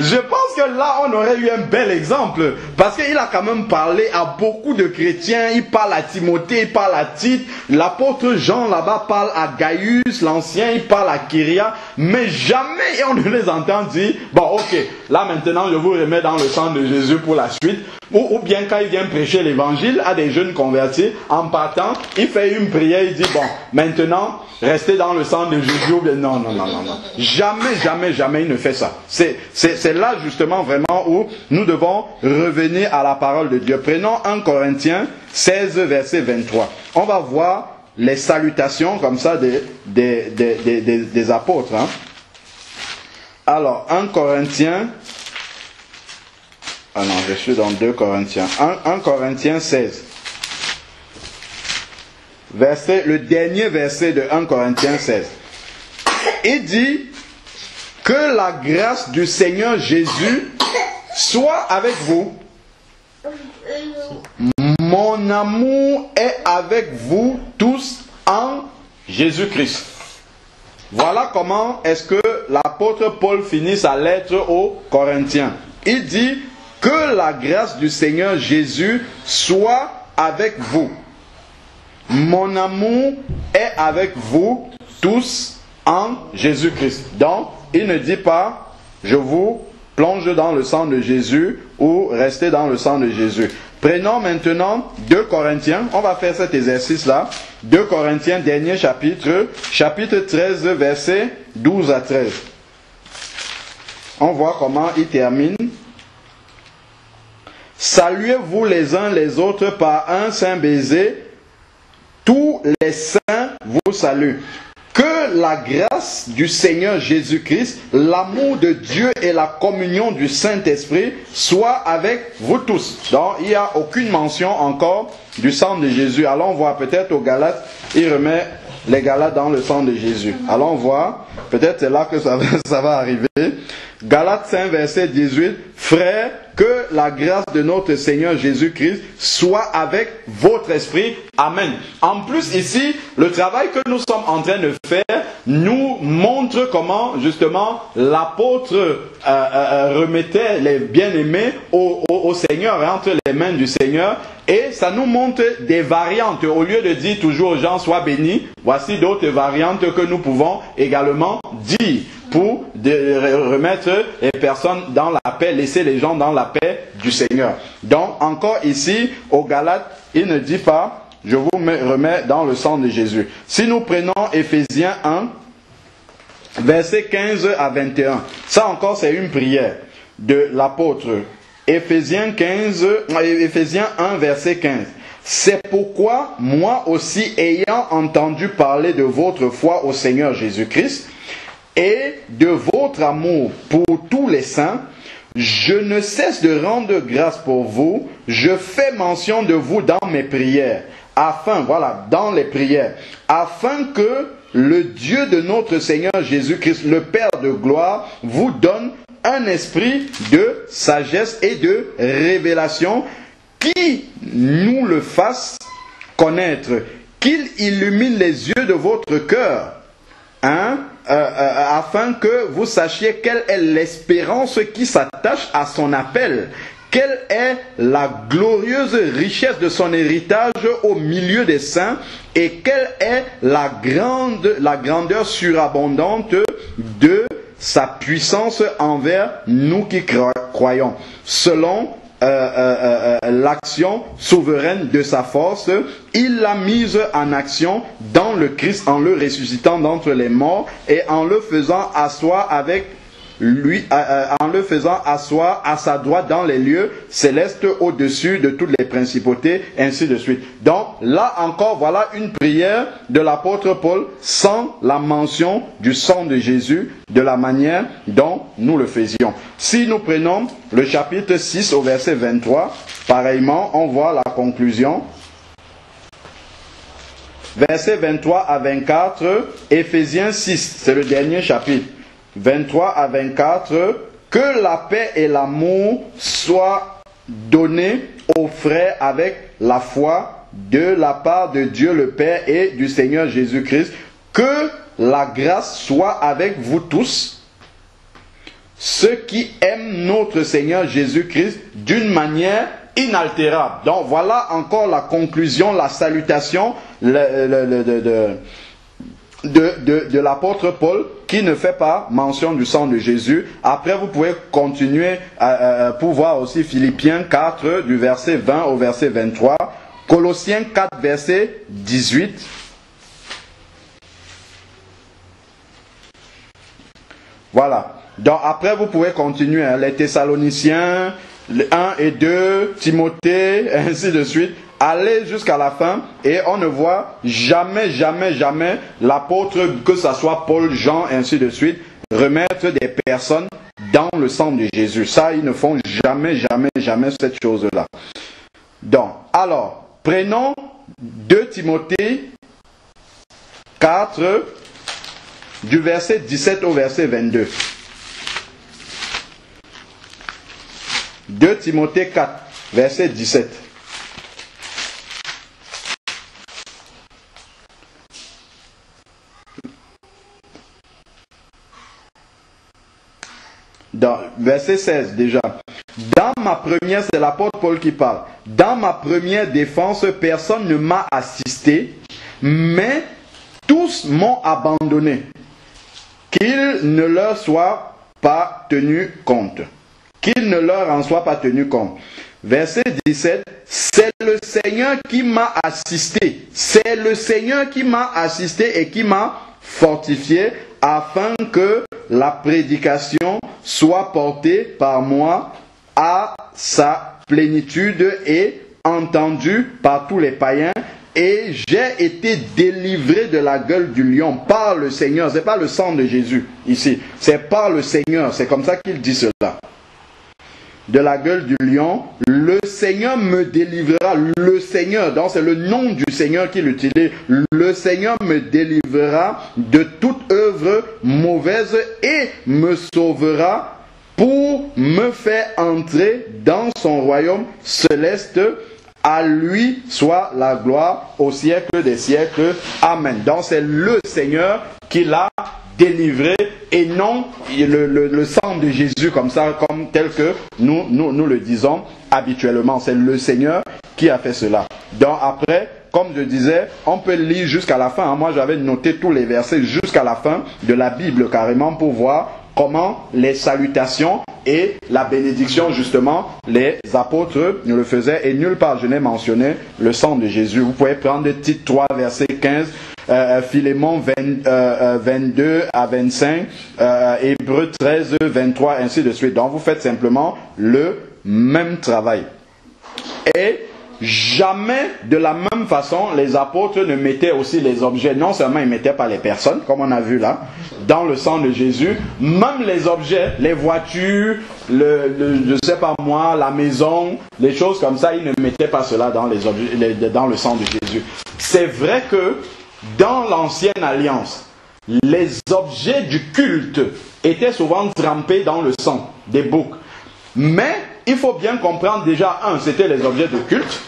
Je pense que là, on aurait eu un bel exemple. Parce qu'il a quand même parlé à beaucoup de chrétiens. Il parle à Timothée, il parle à Tite. L'apôtre Jean là-bas parle à Gaius, l'ancien, il parle à Kyria. Mais jamais on ne les entend dire, bon ok, là maintenant je vous remets dans le sang de Jésus pour la suite. Ou bien quand il vient prêcher l'évangile à des jeunes convertis, en partant, il fait une prière, il dit, bon, maintenant, restez dans le sang de Jésus. Ou bien, non. Jamais il ne fait ça. C'est là justement vraiment où nous devons revenir à la parole de Dieu. Prenons 1 Corinthiens 16, verset 23. On va voir les salutations comme ça des apôtres. Hein. Alors, 1 Corinthiens... Ah non, je suis dans 2 Corinthiens. 1 Corinthiens 16. Le dernier verset de 1 Corinthiens 16. Il dit que la grâce du Seigneur Jésus soit avec vous. Mon amour est avec vous tous en Jésus-Christ. Voilà comment est-ce que l'apôtre Paul finit sa lettre aux Corinthiens. Il dit que la grâce du Seigneur Jésus soit avec vous. Mon amour est avec vous tous en Jésus-Christ. Donc, il ne dit pas, je vous plonge dans le sang de Jésus ou restez dans le sang de Jésus. Prenons maintenant 2 Corinthiens. On va faire cet exercice-là. 2 Corinthiens, dernier chapitre 13, versets 12 à 13. On voit comment il termine. Saluez-vous les uns les autres par un saint baiser. Tous les saints vous saluent. Que la grâce du Seigneur Jésus-Christ, l'amour de Dieu et la communion du Saint-Esprit soient avec vous tous. Donc, il n'y a aucune mention encore du sang de Jésus. Allons voir, peut-être aux Galates, il remet les Galates dans le sang de Jésus. Allons voir, peut-être c'est là que ça va arriver. Galates 5, verset 18. Frères, que la grâce de notre Seigneur Jésus-Christ soit avec votre esprit. Amen. En plus, ici, le travail que nous sommes en train de faire nous montre comment, justement, l'apôtre remettait les bien-aimés au Seigneur, entre les mains du Seigneur. Et ça nous montre des variantes. Au lieu de dire toujours aux gens, sois bénis, voici d'autres variantes que nous pouvons également dire pour remettre les personnes dans la paix, laisser les gens dans la paix du Seigneur. Donc, encore ici, aux Galates, il ne dit pas, je vous remets dans le sang de Jésus. Si nous prenons Éphésiens 1, versets 15 à 21, ça encore c'est une prière de l'apôtre. Éphésiens 1, verset 15. C'est pourquoi, moi aussi, ayant entendu parler de votre foi au Seigneur Jésus-Christ, et de votre amour pour tous les saints, je ne cesse de rendre grâce pour vous. Je fais mention de vous dans mes prières, dans les prières, afin que le Dieu de notre Seigneur Jésus-Christ, le Père de gloire, vous donne un esprit de sagesse et de révélation qui nous le fasse connaître, qu'il illumine les yeux de votre cœur, afin que vous sachiez quelle est l'espérance qui s'attache à son appel, quelle est la glorieuse richesse de son héritage au milieu des saints, et quelle est la grandeur surabondante de sa puissance envers nous qui croyons, selon l'action souveraine de sa force, il l'a mise en action dans le Christ en le ressuscitant d'entre les morts et en le faisant asseoir avec lui, en le faisant asseoir à sa droite dans les lieux célestes au-dessus de toutes les principautés, ainsi de suite. Donc là encore, voilà une prière de l'apôtre Paul sans la mention du sang de Jésus de la manière dont nous le faisions. Si nous prenons le chapitre 6 au verset 23, pareillement, on voit la conclusion. Verset 23 à 24, Éphésiens 6, c'est le dernier chapitre. 23 à 24, que la paix et l'amour soient donnés aux frères avec la foi de la part de Dieu le Père et du Seigneur Jésus-Christ. Que la grâce soit avec vous tous, ceux qui aiment notre Seigneur Jésus-Christ d'une manière inaltérable. Donc voilà encore la conclusion, la salutation de l'apôtre Paul qui ne fait pas mention du sang de Jésus. Après, vous pouvez continuer pour voir aussi Philippiens 4 du verset 20 au verset 23, Colossiens 4 verset 18. Voilà. Donc après, vous pouvez continuer les Thessaloniciens, 1 et 2, Timothée, ainsi de suite. Allez jusqu'à la fin et on ne voit jamais l'apôtre, que ce soit Paul, Jean, ainsi de suite, remettre des personnes dans le sang de Jésus. Ça, ils ne font jamais cette chose-là. Donc, alors, prenons 2 Timothée 4, du verset 17 au verset 22. 2 Timothée 4, verset 17. Dans verset 16 déjà. Dans ma première, c'est l'apôtre Paul qui parle. Dans ma première défense, personne ne m'a assisté, mais tous m'ont abandonné. Qu'il ne leur soit pas tenu compte. Qu'il ne leur en soit pas tenu compte. Verset 17. C'est le Seigneur qui m'a assisté. C'est le Seigneur qui m'a assisté et qui m'a fortifié afin que la prédication soit portée par moi à sa plénitude et entendue par tous les païens. Et j'ai été délivré de la gueule du lion par le Seigneur. Ce n'est pas le sang de Jésus ici. C'est par le Seigneur. C'est comme ça qu'il dit cela. De la gueule du lion, le Seigneur me délivrera. Le Seigneur, donc c'est le nom du Seigneur qu'il utilise. Le Seigneur me délivrera de toute œuvre mauvaise et me sauvera pour me faire entrer dans son royaume céleste. À lui soit la gloire au siècle des siècles. Amen. Donc c'est le Seigneur qui l'a délivré et non le sang de Jésus comme ça, comme tel que nous le disons habituellement. C'est le Seigneur qui a fait cela. Donc après, comme je disais, on peut lire jusqu'à la fin. Moi j'avais noté tous les versets jusqu'à la fin de la Bible carrément pour voir comment les salutations et la bénédiction, justement, les apôtres le faisaient. Et nulle part je n'ai mentionné le sang de Jésus. Vous pouvez prendre Tite 3, verset 15, Philémon 22 à 25, Hébreux 13, 23, ainsi de suite. Donc vous faites simplement le même travail. Et jamais de la même façon les apôtres ne mettaient aussi les objets. Non seulement ils ne mettaient pas les personnes, comme on a vu là, dans le sang de Jésus, même les objets, les voitures, je sais pas moi, la maison, les choses comme ça, ils ne mettaient pas cela dans les objets, dans le sang de Jésus. C'est vrai que dans l'ancienne alliance, les objets du culte étaient souvent trempés dans le sang des boucs. Mais il faut bien comprendre déjà, c'était les objets de culte.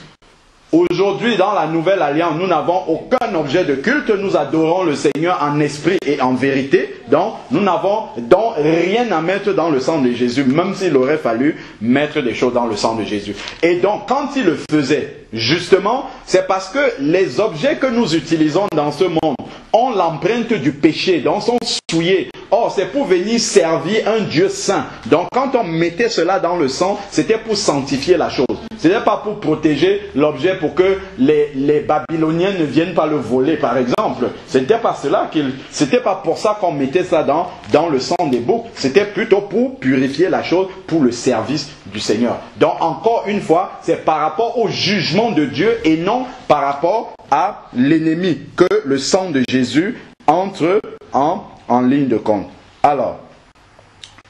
Aujourd'hui, dans la nouvelle alliance, nous n'avons aucun objet de culte. Nous adorons le Seigneur en esprit et en vérité. Donc, nous n'avons donc rien à mettre dans le sang de Jésus, même s'il aurait fallu mettre des choses dans le sang de Jésus. Et donc, quand il le faisait, justement, c'est parce que les objets que nous utilisons dans ce monde ont l'empreinte du péché, donc sont souillés. Or, c'est pour venir servir un Dieu saint. Donc, quand on mettait cela dans le sang, c'était pour sanctifier la chose. Ce n'était pas pour protéger l'objet, pour que les Babyloniens ne viennent pas le voler, par exemple. C'était pas pour ça qu'on mettait ça dans le sang des boucs. C'était plutôt pour purifier la chose, pour le service du Seigneur. Donc, encore une fois, c'est par rapport au jugement de Dieu et non par rapport à l'ennemi que le sang de Jésus entre en ligne de compte. Alors,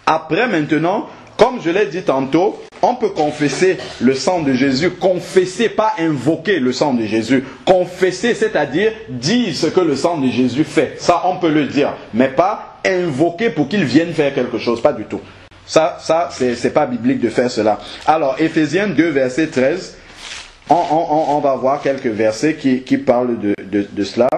après maintenant, comme je l'ai dit tantôt, on peut confesser le sang de Jésus. Confesser, pas invoquer le sang de Jésus. Confesser, c'est-à-dire dire ce que le sang de Jésus fait. Ça, on peut le dire. Mais pas invoquer pour qu'il vienne faire quelque chose. Pas du tout. Ça c'est pas biblique de faire cela. Alors, Éphésiens 2, verset 13. On va voir quelques versets qui parlent de cela.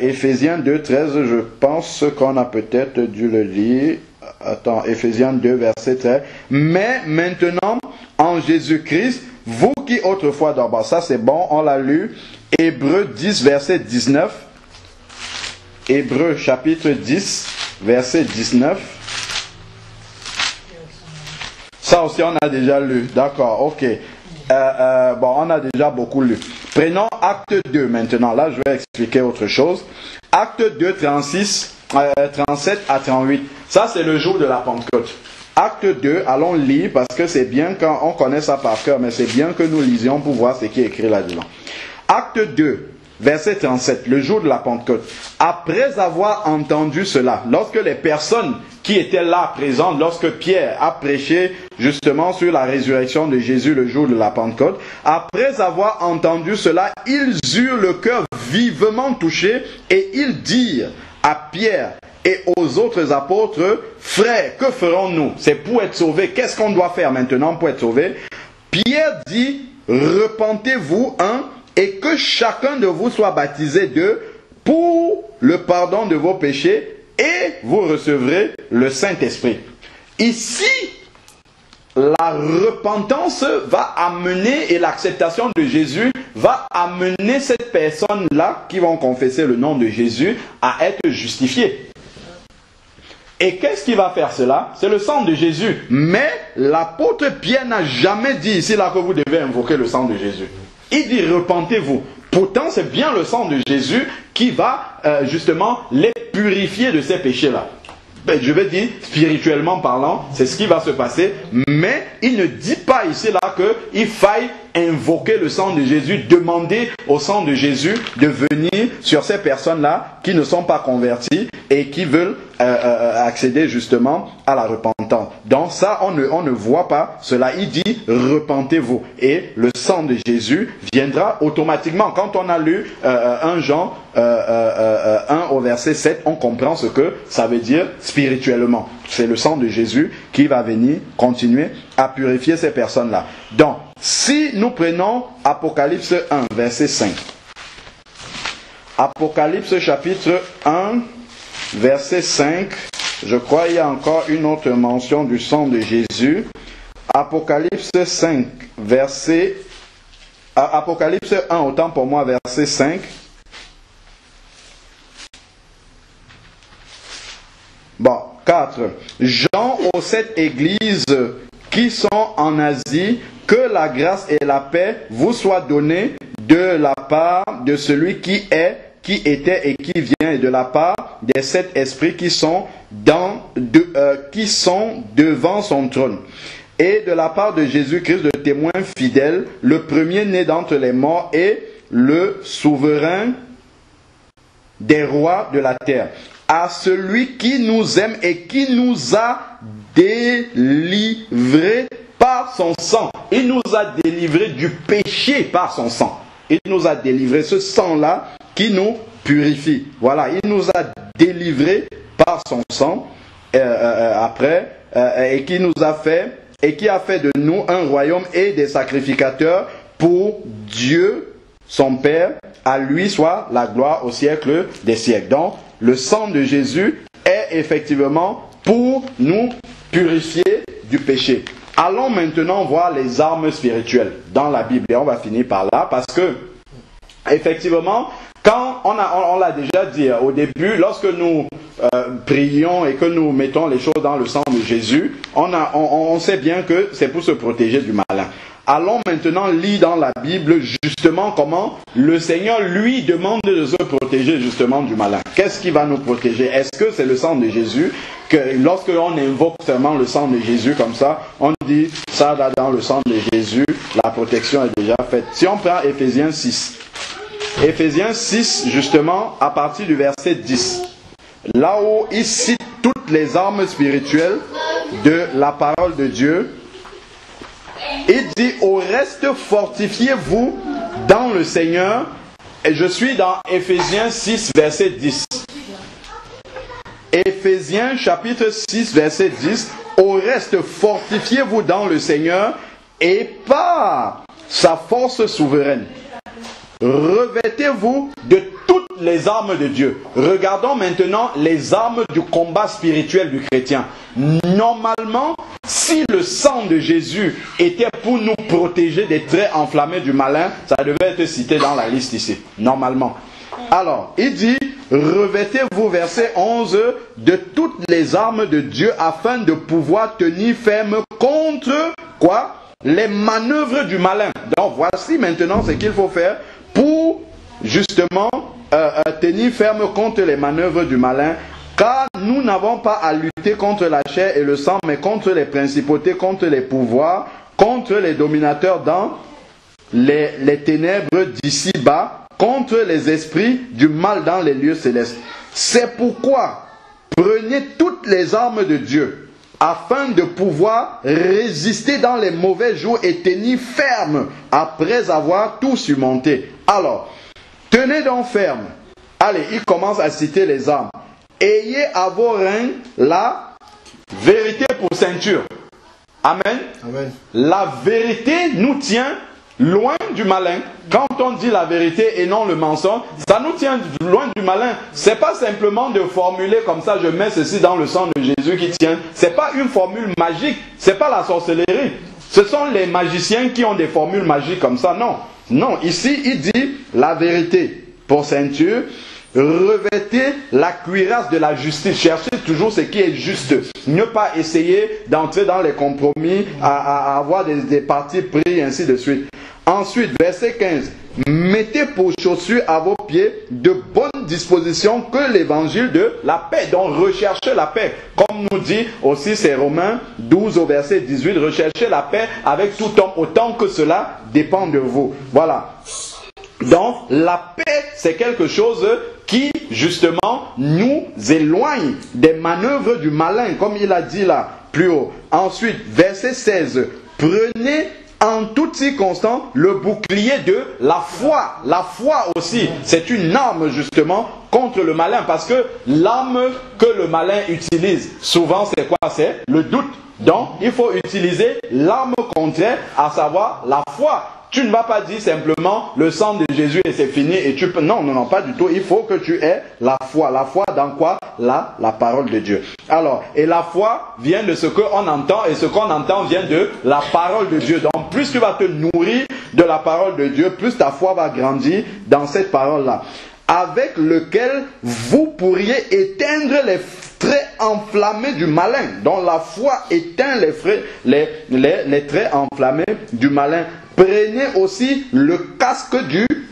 Éphésiens 2, 13, je pense qu'on a peut-être dû le lire. Attends, Éphésiens 2, verset 13. Mais maintenant, en Jésus-Christ, vous qui autrefois d'abord, ça c'est bon, on l'a lu. Hébreux 10, verset 19. Hébreux chapitre 10, verset 19. Ça aussi on a déjà lu, d'accord, ok. Bon, on a déjà beaucoup lu. Prenons acte 2 maintenant. Là, je vais expliquer autre chose. Acte 2, 37 à 38. Ça, c'est le jour de la Pentecôte. Acte 2, allons lire parce que c'est bien quand on connaît ça par cœur, mais c'est bien que nous lisions pour voir ce qui est écrit là-dedans. Acte 2, verset 37, le jour de la Pentecôte. Après avoir entendu cela, lorsque les personnes qui étaient là présentes, lorsque Pierre a prêché justement sur la résurrection de Jésus le jour de la Pentecôte, après avoir entendu cela, ils eurent le cœur vivement touché et ils dirent à Pierre et aux autres apôtres, frères, que ferons-nous? C'est pour être sauvés. Qu'est-ce qu'on doit faire maintenant pour être sauvés? Pierre dit, repentez-vous, et que chacun de vous soit baptisé pour le pardon de vos péchés, et vous recevrez le Saint-Esprit. Ici, la repentance va amener, et l'acceptation de Jésus va amener cette personne-là, qui vont confesser le nom de Jésus, à être justifiée. Et qu'est-ce qui va faire cela? C'est le sang de Jésus. Mais l'apôtre Pierre n'a jamais dit ici là que vous devez invoquer le sang de Jésus. Il dit repentez-vous. Pourtant, c'est bien le sang de Jésus qui va justement les purifier de ces péchés-là. Ben, je vais dire, spirituellement parlant, c'est ce qui va se passer. Mais il ne dit pas ici là qu'il faille invoquer le sang de Jésus, demander au sang de Jésus de venir sur ces personnes-là qui ne sont pas converties et qui veulent accéder justement à la repentance. Donc ça, on ne voit pas cela. Il dit, repentez-vous. Et le sang de Jésus viendra automatiquement. Quand on a lu 1 Jean 1 au verset 7, on comprend ce que ça veut dire spirituellement. C'est le sang de Jésus qui va venir continuer à purifier ces personnes-là. Donc, si nous prenons Apocalypse 1, verset 5. Apocalypse chapitre 1, verset 5. Je crois qu'il y a encore une autre mention du sang de Jésus. Apocalypse 5, verset... Apocalypse 1, autant pour moi, verset 5. Bon, 4. Jean aux 7 églises qui sont en Asie, que la grâce et la paix vous soient données de la part de celui qui est, qui était et qui vient, et de la part des 7 esprits qui sont devant son trône. Et de la part de Jésus-Christ, le témoin fidèle, le premier-né d'entre les morts et le souverain des rois de la terre. À celui qui nous aime et qui nous a délivrés par son sang. Il nous a délivrés du péché par son sang. Il nous a délivrés, ce sang-là qui nous purifie. Voilà, il nous a délivrés par son sang et qui nous a fait, et qui a fait de nous un royaume et des sacrificateurs pour Dieu, son Père. À lui soit la gloire au siècle des siècles. Donc, le sang de Jésus est effectivement pour nous purifier du péché. Allons maintenant voir les armes spirituelles dans la Bible. Et on va finir par là parce que, effectivement, Quand on l'a déjà dit au début, lorsque nous prions et que nous mettons les choses dans le sang de Jésus, on sait bien que c'est pour se protéger du malin. Allons maintenant lire dans la Bible justement comment le Seigneur lui demande de se protéger justement du malin. Qu'est-ce qui va nous protéger? Est-ce que c'est le sang de Jésus? Que lorsque l'on invoque seulement le sang de Jésus comme ça, on dit ça là dans le sang de Jésus, la protection est déjà faite. Si on prend Éphésiens 6, Éphésiens 6 justement à partir du verset 10, là où il cite toutes les armes spirituelles de la parole de Dieu, il dit au reste fortifiez-vous dans le Seigneur. Et je suis dans Éphésiens 6 verset 10. Éphésiens chapitre 6 verset 10. Au reste fortifiez-vous dans le Seigneur et par sa force souveraine. Revêtez-vous de toutes les armes de Dieu. Regardons maintenant les armes du combat spirituel du chrétien. Normalement, si le sang de Jésus était pour nous protéger des traits enflammés du malin, ça devait être cité dans la liste ici, normalement. Alors, il dit, revêtez-vous, verset 11, de toutes les armes de Dieu afin de pouvoir tenir ferme contre, quoi? Les manœuvres du malin. Donc, voici maintenant ce qu'il faut faire pour, justement, tenir ferme contre les manœuvres du malin. Car nous n'avons pas à lutter contre la chair et le sang, mais contre les principautés, contre les pouvoirs, contre les dominateurs dans les ténèbres d'ici-bas, contre les esprits du mal dans les lieux célestes. C'est pourquoi prenez toutes les armes de Dieu, afin de pouvoir résister dans les mauvais jours et tenir ferme après avoir tout surmonté. Alors, tenez donc ferme. Allez, il commence à citer les armes. Ayez à vos reins la vérité pour ceinture. Amen. Amen. La vérité nous tient loin du malin. Quand on dit la vérité et non le mensonge, ça nous tient loin du malin. C'est pas simplement de formuler comme ça, je mets ceci dans le sang de Jésus qui tient. C'est pas une formule magique. C'est pas la sorcellerie. Ce sont les magiciens qui ont des formules magiques comme ça. Non. Non. Ici, il dit la vérité pour ceinture. Revêtez la cuirasse de la justice. Cherchez toujours ce qui est juste. Ne pas essayer d'entrer dans les compromis, à avoir des partis pris, et ainsi de suite. Ensuite, verset 15. Mettez pour chaussures à vos pieds de bonnes dispositions que l'évangile de la paix. Donc, recherchez la paix. Comme nous dit aussi, c'est Romains 12 au verset 18. Recherchez la paix avec tout homme, autant que cela dépend de vous. Voilà. Donc, la paix, c'est quelque chose qui, justement, nous éloigne des manœuvres du malin, comme il a dit là, plus haut. Ensuite, verset 16. Prenez en toute circonstance le bouclier de la foi. La foi aussi, c'est une arme, justement, contre le malin. Parce que l'arme que le malin utilise, souvent, c'est quoi? C'est le doute. Donc, il faut utiliser l'arme contraire, à savoir la foi. Tu ne vas pas dire simplement le sang de Jésus et c'est fini et tu peux... Non, non, non, pas du tout. Il faut que tu aies la foi. La foi dans quoi? La parole de Dieu. Alors, et la foi vient de ce qu'on entend et ce qu'on entend vient de la parole de Dieu. Donc, plus tu vas te nourrir de la parole de Dieu, plus ta foi va grandir dans cette parole-là. Avec lequel vous pourriez éteindre les traits enflammés du malin. Donc la foi éteint les traits enflammés du malin. Prenez aussi le casque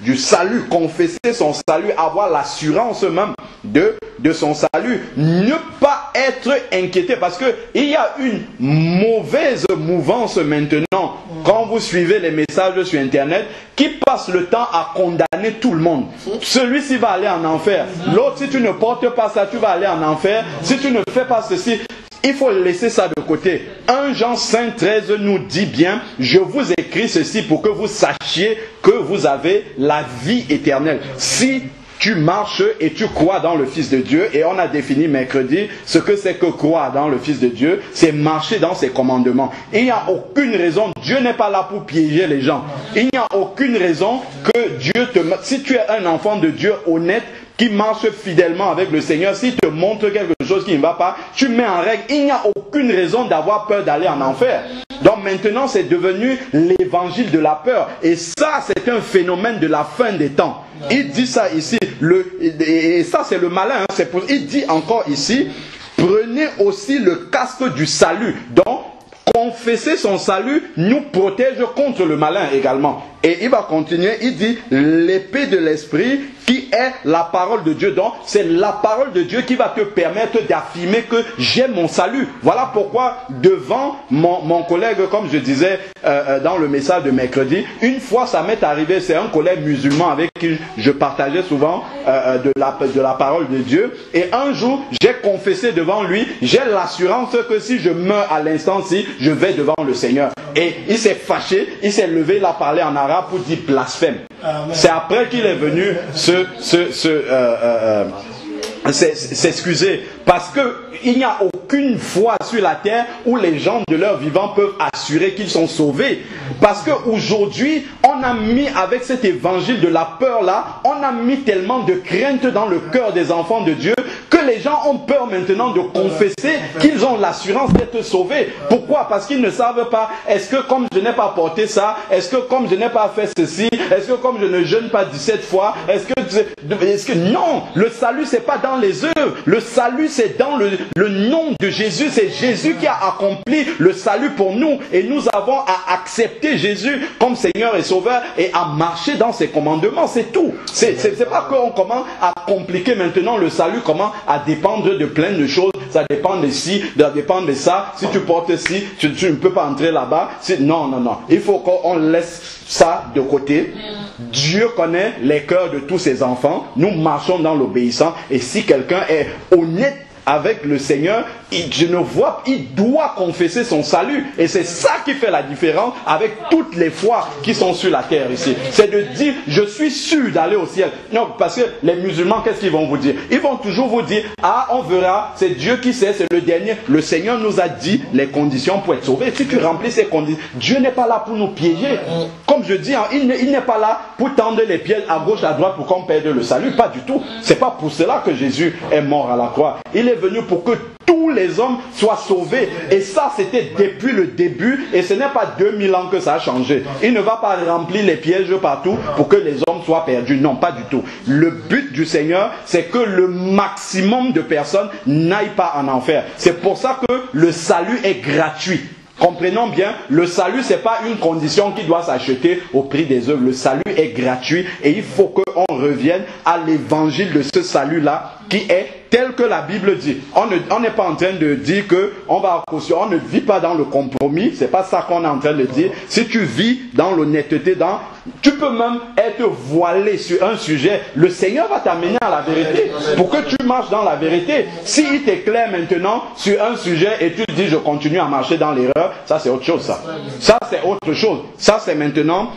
du salut. Confesser son salut, avoir l'assurance même de son salut. Ne pas être inquiété parce que il y a une mauvaise mouvance maintenant. Quand vous suivez les messages sur Internet, qui passe le temps à condamner tout le monde. Celui-ci va aller en enfer. L'autre, si tu ne portes pas ça, tu vas aller en enfer. Si tu ne fais pas ceci, il faut laisser ça de côté. 1 Jean 5,13 nous dit bien, je vous écris ceci pour que vous sachiez que vous avez la vie éternelle. Si tu marches et tu crois dans le Fils de Dieu, et on a défini mercredi ce que c'est que croire dans le Fils de Dieu, c'est marcher dans ses commandements. Il n'y a aucune raison, Dieu n'est pas là pour piéger les gens. Il n'y a aucune raison que Dieu te... Si tu es un enfant de Dieu honnête, qui marche fidèlement avec le Seigneur, s'il te montre quelque chose qui ne va pas, tu mets en règle. Il n'y a aucune raison d'avoir peur d'aller en enfer. Donc maintenant, c'est devenu l'évangile de la peur. Et ça, c'est un phénomène de la fin des temps. Il dit ça ici. Et ça, c'est le malin. Hein, il dit encore ici, prenez aussi le casque du salut. Donc, confesser son salut nous protège contre le malin également. Et il va continuer, il dit l'épée de l'esprit qui est la parole de Dieu. Donc c'est la parole de Dieu qui va te permettre d'affirmer que j'ai mon salut. Voilà pourquoi devant mon collègue, comme je disais dans le message de mercredi, une fois ça m'est arrivé, c'est un collègue musulman avec qui je partageais souvent de la parole de Dieu. Et un jour, j'ai confessé devant lui, j'ai l'assurance que si je meurs à l'instant-ci, je vais devant le Seigneur. Et il s'est fâché, il s'est levé, il a parlé en arabe pour dire blasphème. C'est après qu'il est venu s'excuser. Parce qu'il n'y a aucune foi sur la terre où les gens de leur vivant peuvent assurer qu'ils sont sauvés. Parce qu'aujourd'hui, on a mis avec cet évangile de la peur là, on a mis tellement de crainte dans le cœur des enfants de Dieu que les gens ont peur maintenant de confesser qu'ils ont l'assurance d'être sauvés. Pourquoi? Parce qu'ils ne savent pas, est-ce que comme je n'ai pas porté ça, est-ce que comme je n'ai pas fait ceci, est-ce que comme je ne jeûne pas 17 fois, est-ce que non, le salut c'est pas dans les œuvres, le salut c'est dans le nom de Jésus, c'est Jésus qui a accompli le salut pour nous et nous avons à accepter Jésus comme Seigneur et Sauveur et à marcher dans ses commandements, c'est tout. C'est pas qu'on commence à compliquer maintenant le salut, comment à dépendre de plein de choses, ça dépend de ci, ça dépend de ça, si tu portes ci, tu ne peux pas entrer là-bas, non, il faut qu'on laisse ça de côté. Dieu connaît les cœurs de tous ses enfants, nous marchons dans l'obéissance et si quelqu'un est honnête avec le Seigneur, il doit confesser son salut. Et c'est ça qui fait la différence avec toutes les foi qui sont sur la terre ici. C'est de dire, je suis sûr d'aller au ciel. Non, parce que les musulmans, qu'est-ce qu'ils vont vous dire? Ils vont toujours vous dire, ah, on verra, c'est Dieu qui sait, c'est le dernier. Le Seigneur nous a dit les conditions pour être sauvé. Si tu remplis ces conditions, Dieu n'est pas là pour nous piéger. Comme je dis, hein, il n'est pas là pour tendre les pieds à gauche, à droite pour qu'on perde le salut. Pas du tout. C'est pas pour cela que Jésus est mort à la croix. Il est venu pour que tous les hommes soient sauvés. Et ça, c'était depuis le début. Et ce n'est pas 2000 ans que ça a changé. Il ne va pas remplir les pièges partout pour que les hommes soient perdus. Non, pas du tout. Le but du Seigneur, c'est que le maximum de personnes n'aillent pas en enfer. C'est pour ça que le salut est gratuit. Comprenons bien, le salut, ce n'est pas une condition qui doit s'acheter au prix des œuvres. Le salut est gratuit et il faut qu'on revienne à l'évangile de ce salut-là qui est tel que la Bible dit. On n'est pas en train de dire qu'on va cautionner, on ne vit pas dans le compromis, c'est pas ça qu'on est en train de dire. Si tu vis dans l'honnêteté, tu peux même être voilé sur un sujet, le Seigneur va t'amener à la vérité pour que tu marches dans la vérité. S'il t'éclaire maintenant sur un sujet et tu dis je continue à marcher dans l'erreur, ça c'est autre chose ça. Ça c'est autre chose. Ça c'est maintenant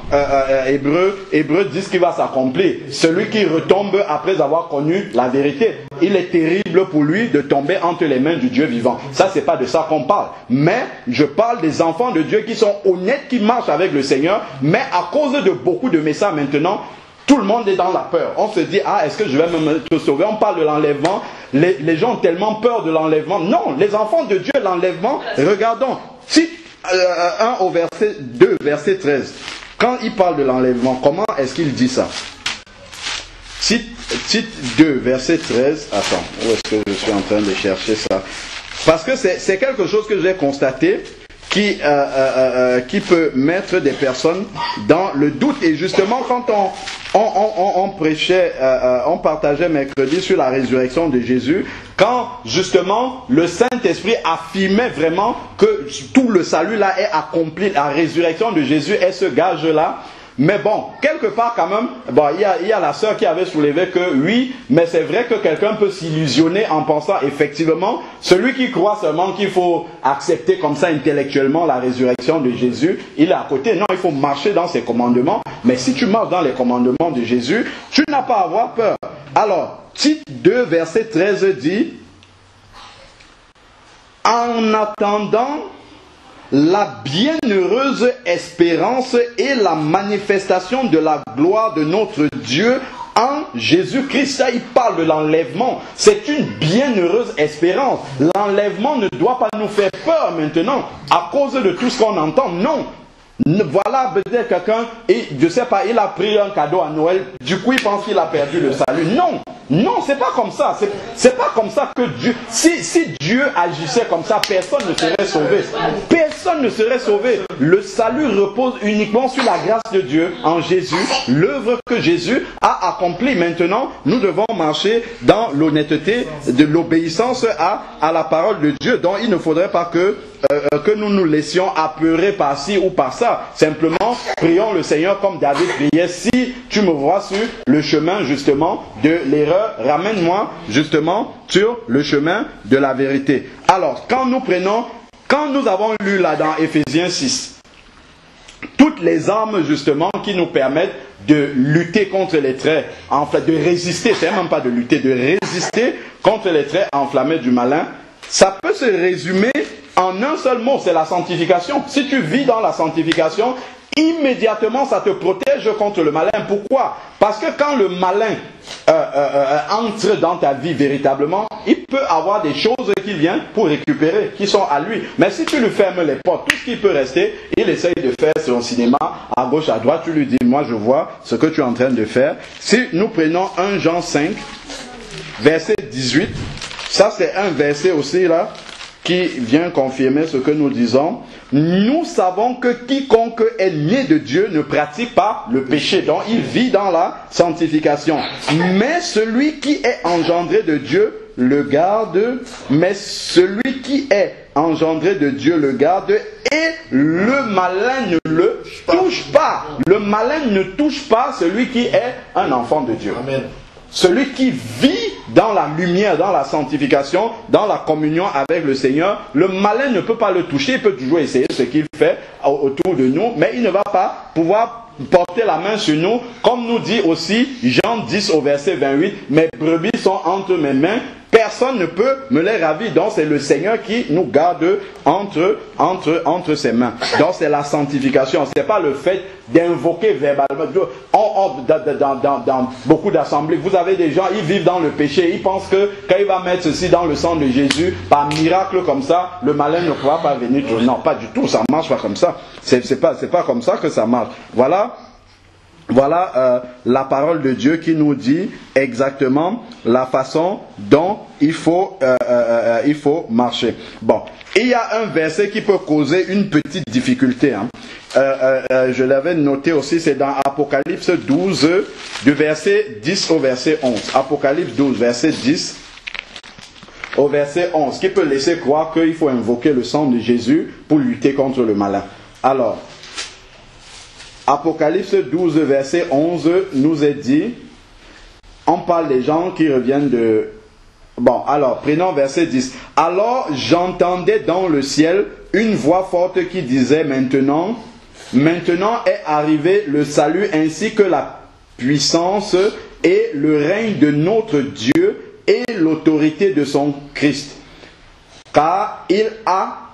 Hébreux dit ce qui va s'accomplir. Celui qui retombe après avoir connu la vérité. Il est terrible pour lui de tomber entre les mains du Dieu vivant. Ça, c'est pas de ça qu'on parle. Mais je parle des enfants de Dieu qui sont honnêtes, qui marchent avec le Seigneur. Mais à cause de beaucoup de messages maintenant, tout le monde est dans la peur. On se dit, ah, est-ce que je vais me sauver? On parle de l'enlèvement. Les gens ont tellement peur de l'enlèvement. Non, les enfants de Dieu, l'enlèvement, regardons. Si 1 au verset 2, verset 13. Quand il parle de l'enlèvement, comment est-ce qu'il dit ça? Tite 2, verset 13. Attends, où est-ce que je suis en train de chercher ça? Parce que c'est quelque chose que j'ai constaté qui peut mettre des personnes dans le doute. Et justement, quand on prêchait, on partageait mercredi sur la résurrection de Jésus, quand justement le Saint-Esprit affirmait vraiment que tout le salut là est accompli, la résurrection de Jésus est ce gage-là. Mais bon, quelque part quand même, bon, il y a la sœur qui avait soulevé que oui, mais c'est vrai que quelqu'un peut s'illusionner en pensant effectivement, celui qui croit seulement qu'il faut accepter comme ça intellectuellement la résurrection de Jésus, il est à côté. Non, il faut marcher dans ses commandements. Mais si tu marches dans les commandements de Jésus, tu n'as pas à avoir peur. Alors, Tite 2, verset 13 dit, en attendant la bienheureuse espérance et la manifestation de la gloire de notre Dieu en Jésus-Christ. Ça, il parle de l'enlèvement. C'est une bienheureuse espérance. L'enlèvement ne doit pas nous faire peur maintenant à cause de tout ce qu'on entend. Non. Voilà, peut-être quelqu'un, et je sais pas, il a pris un cadeau à Noël, du coup il pense qu'il a perdu le salut. Non, non, c'est pas comme ça. C'est pas comme ça que Dieu. Si Dieu agissait comme ça, personne ne serait sauvé. Personne ne serait sauvé. Le salut repose uniquement sur la grâce de Dieu en Jésus, l'œuvre que Jésus a accomplie. Maintenant, nous devons marcher dans l'honnêteté de l'obéissance à la parole de Dieu. Donc il ne faudrait pas que nous nous laissions apeurer par ci ou par ça. Simplement, prions le Seigneur comme David priait. Si tu me vois sur le chemin justement de l'erreur, ramène-moi justement sur le chemin de la vérité. Alors, quand nous avons lu là dans Éphésiens 6, toutes les armes justement qui nous permettent de lutter contre les traits, en fait de résister, c'est même pas de lutter, de résister contre les traits enflammés du malin, ça peut se résumer en un seul mot, c'est la sanctification. Si tu vis dans la sanctification, immédiatement ça te protège contre le malin. Pourquoi? Parce que quand le malin entre dans ta vie véritablement, il peut avoir des choses qu'il vient pour récupérer, qui sont à lui. Mais si tu lui fermes les portes, tout ce qui peut rester, il essaye de faire son cinéma à gauche, à droite, tu lui dis, moi je vois ce que tu es en train de faire. Si nous prenons 1 Jean 5, verset 18, ça c'est un verset aussi là, qui vient confirmer ce que nous disons. Nous savons que quiconque est né de Dieu ne pratique pas le péché. Donc il vit dans la sanctification. Mais celui qui est engendré de Dieu le garde. Mais celui qui est engendré de Dieu le garde. Et le malin ne le touche pas. Le malin ne touche pas celui qui est un enfant de Dieu. Amen. Celui qui vit dans la lumière, dans la sanctification, dans la communion avec le Seigneur, le malin ne peut pas le toucher, il peut toujours essayer ce qu'il fait autour de nous, mais il ne va pas pouvoir porter la main sur nous, comme nous dit aussi Jean 10 au verset 28, mes brebis sont entre mes mains, personne ne peut me les ravir. Donc c'est le Seigneur qui nous garde entre ses mains. Donc c'est la sanctification. Ce n'est pas le fait d'invoquer verbalement. Dans beaucoup d'assemblées, vous avez des gens, ils vivent dans le péché. Ils pensent que quand il va mettre ceci dans le sang de Jésus, par miracle comme ça, le malin ne pourra pas venir. Non, pas du tout. Ça ne marche pas comme ça. C'est pas comme ça que ça marche. Voilà la parole de Dieu qui nous dit exactement la façon dont il faut marcher. Bon, il y a un verset qui peut causer une petite difficulté. Je l'avais noté aussi, c'est dans Apocalypse 12, du verset 10 au verset 11. Apocalypse 12, verset 10 au verset 11, qui peut laisser croire qu'il faut invoquer le sang de Jésus pour lutter contre le malin. Alors, Apocalypse 12, verset 11 nous est dit, on parle des gens qui reviennent de... Bon, alors, prenons verset 10. Alors j'entendais dans le ciel une voix forte qui disait maintenant est arrivé le salut ainsi que la puissance et le règne de notre Dieu et l'autorité de son Christ. Car il a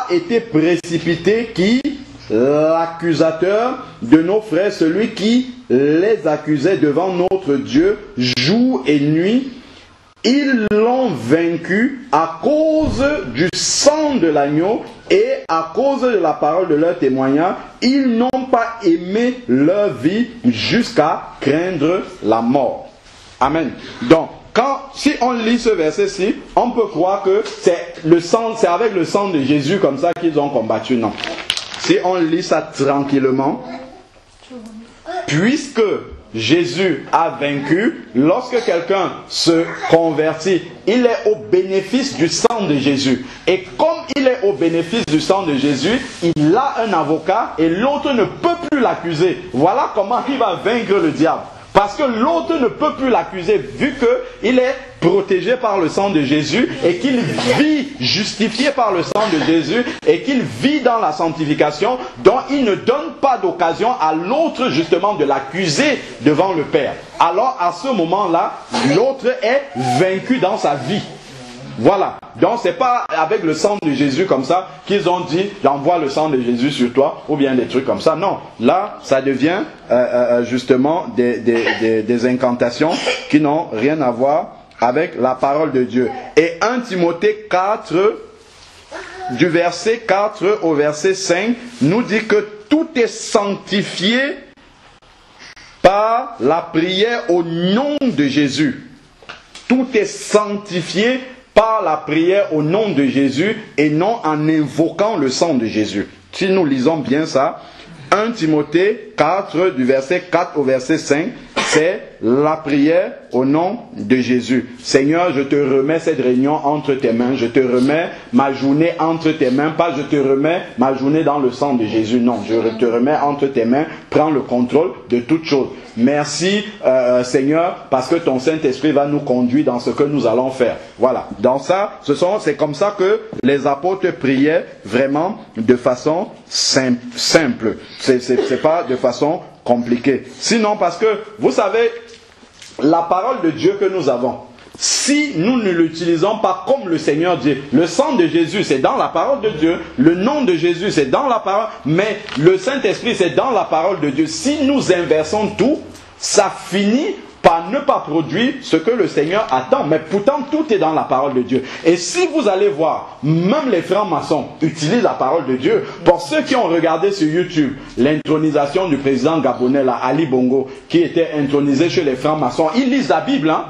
été précipité qui... l'accusateur de nos frères, celui qui les accusait devant notre Dieu jour et nuit, ils l'ont vaincu à cause du sang de l'agneau et à cause de la parole de leur témoignage. Ils n'ont pas aimé leur vie jusqu'à craindre la mort. Amen. Donc, si on lit ce verset-ci, on peut croire que c'est avec le sang de Jésus comme ça qu'ils ont combattu. Non. Si on lit ça tranquillement, puisque Jésus a vaincu, lorsque quelqu'un se convertit, il est au bénéfice du sang de Jésus. Et comme il est au bénéfice du sang de Jésus, il a un avocat et l'autre ne peut plus l'accuser. Voilà comment il va vaincre le diable. Parce que l'autre ne peut plus l'accuser vu qu'il est protégé par le sang de Jésus et qu'il vit justifié par le sang de Jésus et qu'il vit dans la sanctification, dont il ne donne pas d'occasion à l'autre justement de l'accuser devant le Père. Alors à ce moment-là, l'autre est vaincu dans sa vie. Voilà. Donc c'est pas avec le sang de Jésus comme ça qu'ils ont dit j'envoie le sang de Jésus sur toi ou bien des trucs comme ça. Non. Là, ça devient justement des incantations qui n'ont rien à voir avec la parole de Dieu. Et 1 Timothée 4, du verset 4 au verset 5 nous dit que tout est sanctifié par la prière au nom de Jésus. Tout est sanctifié par la prière au nom de Jésus et non en invoquant le sang de Jésus. Si nous lisons bien ça, 1 Timothée 4 du verset 4 au verset 5, c'est la prière au nom de Jésus. Seigneur, je te remets cette réunion entre tes mains. Je te remets ma journée entre tes mains. Pas je te remets ma journée dans le sang de Jésus. Non, je te remets entre tes mains. Prends le contrôle de toutes choses. Merci Seigneur, parce que ton Saint-Esprit va nous conduire dans ce que nous allons faire. Voilà. Dans ça, c'est comme ça que les apôtres priaient vraiment de façon simple. C'est pas de façon compliqué. Sinon, parce que, vous savez, la parole de Dieu que nous avons, si nous ne l'utilisons pas comme le Seigneur dit, le sang de Jésus, c'est dans la parole de Dieu, le nom de Jésus, c'est dans la parole, mais le Saint-Esprit, c'est dans la parole de Dieu. Si nous inversons tout, ça finit par ne pas produire ce que le Seigneur attend. Mais pourtant, tout est dans la parole de Dieu. Et si vous allez voir, même les francs-maçons utilisent la parole de Dieu. Pour ceux qui ont regardé sur YouTube l'intronisation du président gabonais, là, Ali Bongo, qui était intronisé chez les francs-maçons, ils lisent la Bible. Hein?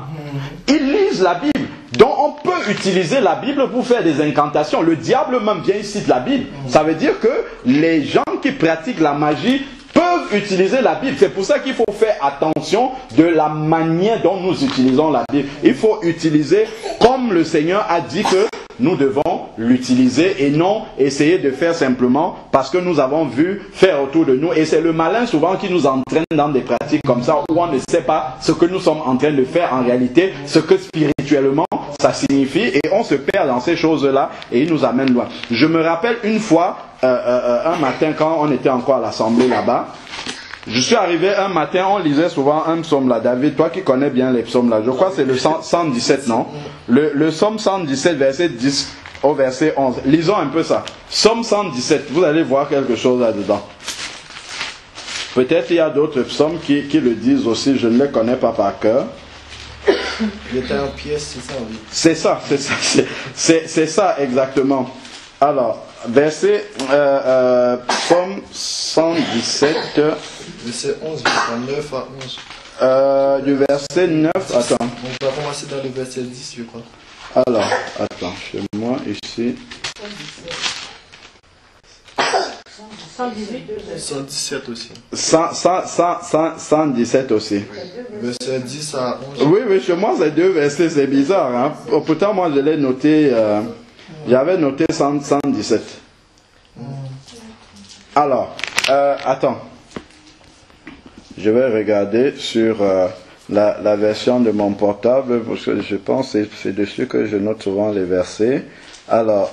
Ils lisent la Bible. Donc on peut utiliser la Bible pour faire des incantations. Le diable même vient ici de la Bible. Ça veut dire que les gens qui pratiquent la magie peuvent utiliser la Bible. C'est pour ça qu'il faut faire attention de la manière dont nous utilisons la Bible. Il faut utiliser comme le Seigneur a dit que nous devons l'utiliser et non essayer de faire simplement parce que nous avons vu faire autour de nous. Et c'est le malin souvent qui nous entraîne dans des pratiques comme ça où on ne sait pas ce que nous sommes en train de faire en réalité, ce que spirituellement ça signifie, et on se perd dans ces choses-là et il nous amène loin. Je me rappelle une fois, un matin quand on était encore à l'assemblée là-bas, je suis arrivé un matin, on lisait souvent un psaume là. David, toi qui connais bien les psaumes là, je crois que c'est le 117, non? Le psaume 117, verset 10 au verset 11. Lisons un peu ça. Psaume 117, vous allez voir quelque chose là-dedans. Peut-être il y a d'autres psaumes qui le disent aussi, je ne les connais pas par cœur. Il était en pièces, c'est ça, oui. C'est ça exactement. Alors, verset psaume 117. Verset 11, 9 à 11. Du verset 9, attends. On va commencer dans le verset 10, je crois. Alors, attends, chez moi ici. 117 aussi. 117 aussi. Verset 10 à 11. Oui, chez moi c'est deux versets, c'est bizarre. Hein? Pourtant, moi je l'ai noté, j'avais noté 117. Alors, attends. Je vais regarder sur la version de mon portable, parce que je pense que c'est dessus que je note souvent les versets. Alors,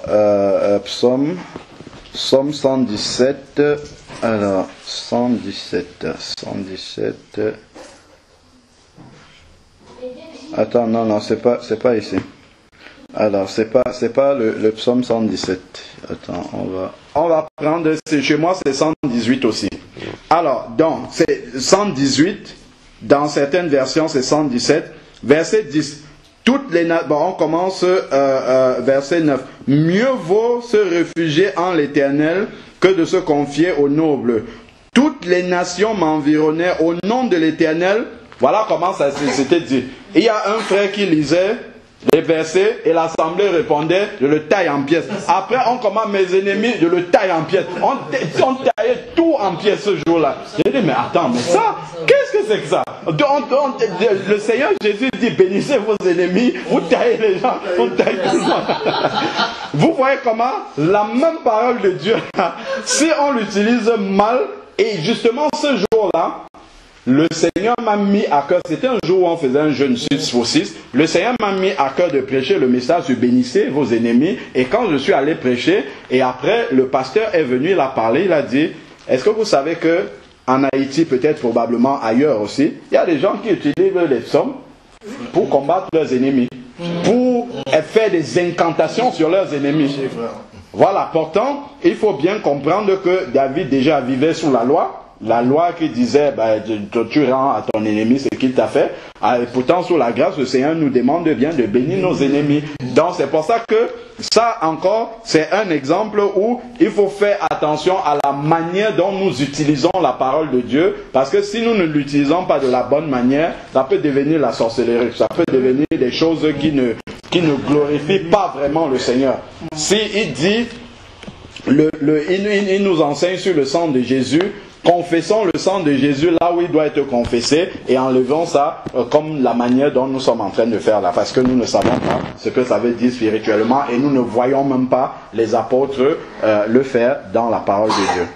psaume 117. Alors, 117. Attends, non, c'est pas ici. Alors, c'est pas le psaume 117. Attends, on va prendre, chez moi c'est 118 aussi. Alors, donc, c'est 118, dans certaines versions c'est 117, verset 10. On commence verset 9. Mieux vaut se réfugier en l'Éternel que de se confier aux nobles. Toutes les nations m'environnaient au nom de l'Éternel. Voilà comment ça s'était dit. Il y a un frère qui lisait les versets et l'assemblée répondait, je le taille en pièces. Après on commence, mes ennemis, je le taille en pièces. On taillait tout en pièces ce jour-là. J'ai dit, mais attends, mais ça, qu'est-ce que c'est que ça? Le Seigneur Jésus dit, bénissez vos ennemis, vous taillez les gens, on taille tout le monde. Vous voyez comment la même parole de Dieu, si on l'utilise mal, et justement ce jour-là, le Seigneur m'a mis à cœur, c'était un jour où on faisait un jeûne 6 le Seigneur m'a mis à cœur de prêcher le message de bénissez vos ennemis. Et quand je suis allé prêcher, et après le pasteur est venu, il a parlé, il a dit, est-ce que vous savez que en Haïti, peut-être probablement ailleurs aussi, il y a des gens qui utilisent les psaumes pour combattre leurs ennemis, pour faire des incantations sur leurs ennemis. Voilà, pourtant, il faut bien comprendre que David déjà vivait sous la loi. La loi qui disait, tu rends à ton ennemi ce qu'il t'a fait. Et pourtant, sous la grâce, le Seigneur nous demande bien de bénir nos ennemis. Donc, c'est pour ça que ça encore, c'est un exemple où il faut faire attention à la manière dont nous utilisons la parole de Dieu. Parce que si nous ne l'utilisons pas de la bonne manière, ça peut devenir la sorcellerie. Ça peut devenir des choses qui ne glorifient pas vraiment le Seigneur. Si il dit, il nous enseigne sur le sang de Jésus, confessons le sang de Jésus là où il doit être confessé et enlevons ça comme la manière dont nous sommes en train de faire là, parce que nous ne savons pas ce que ça veut dire spirituellement et nous ne voyons même pas les apôtres le faire dans la parole de Dieu.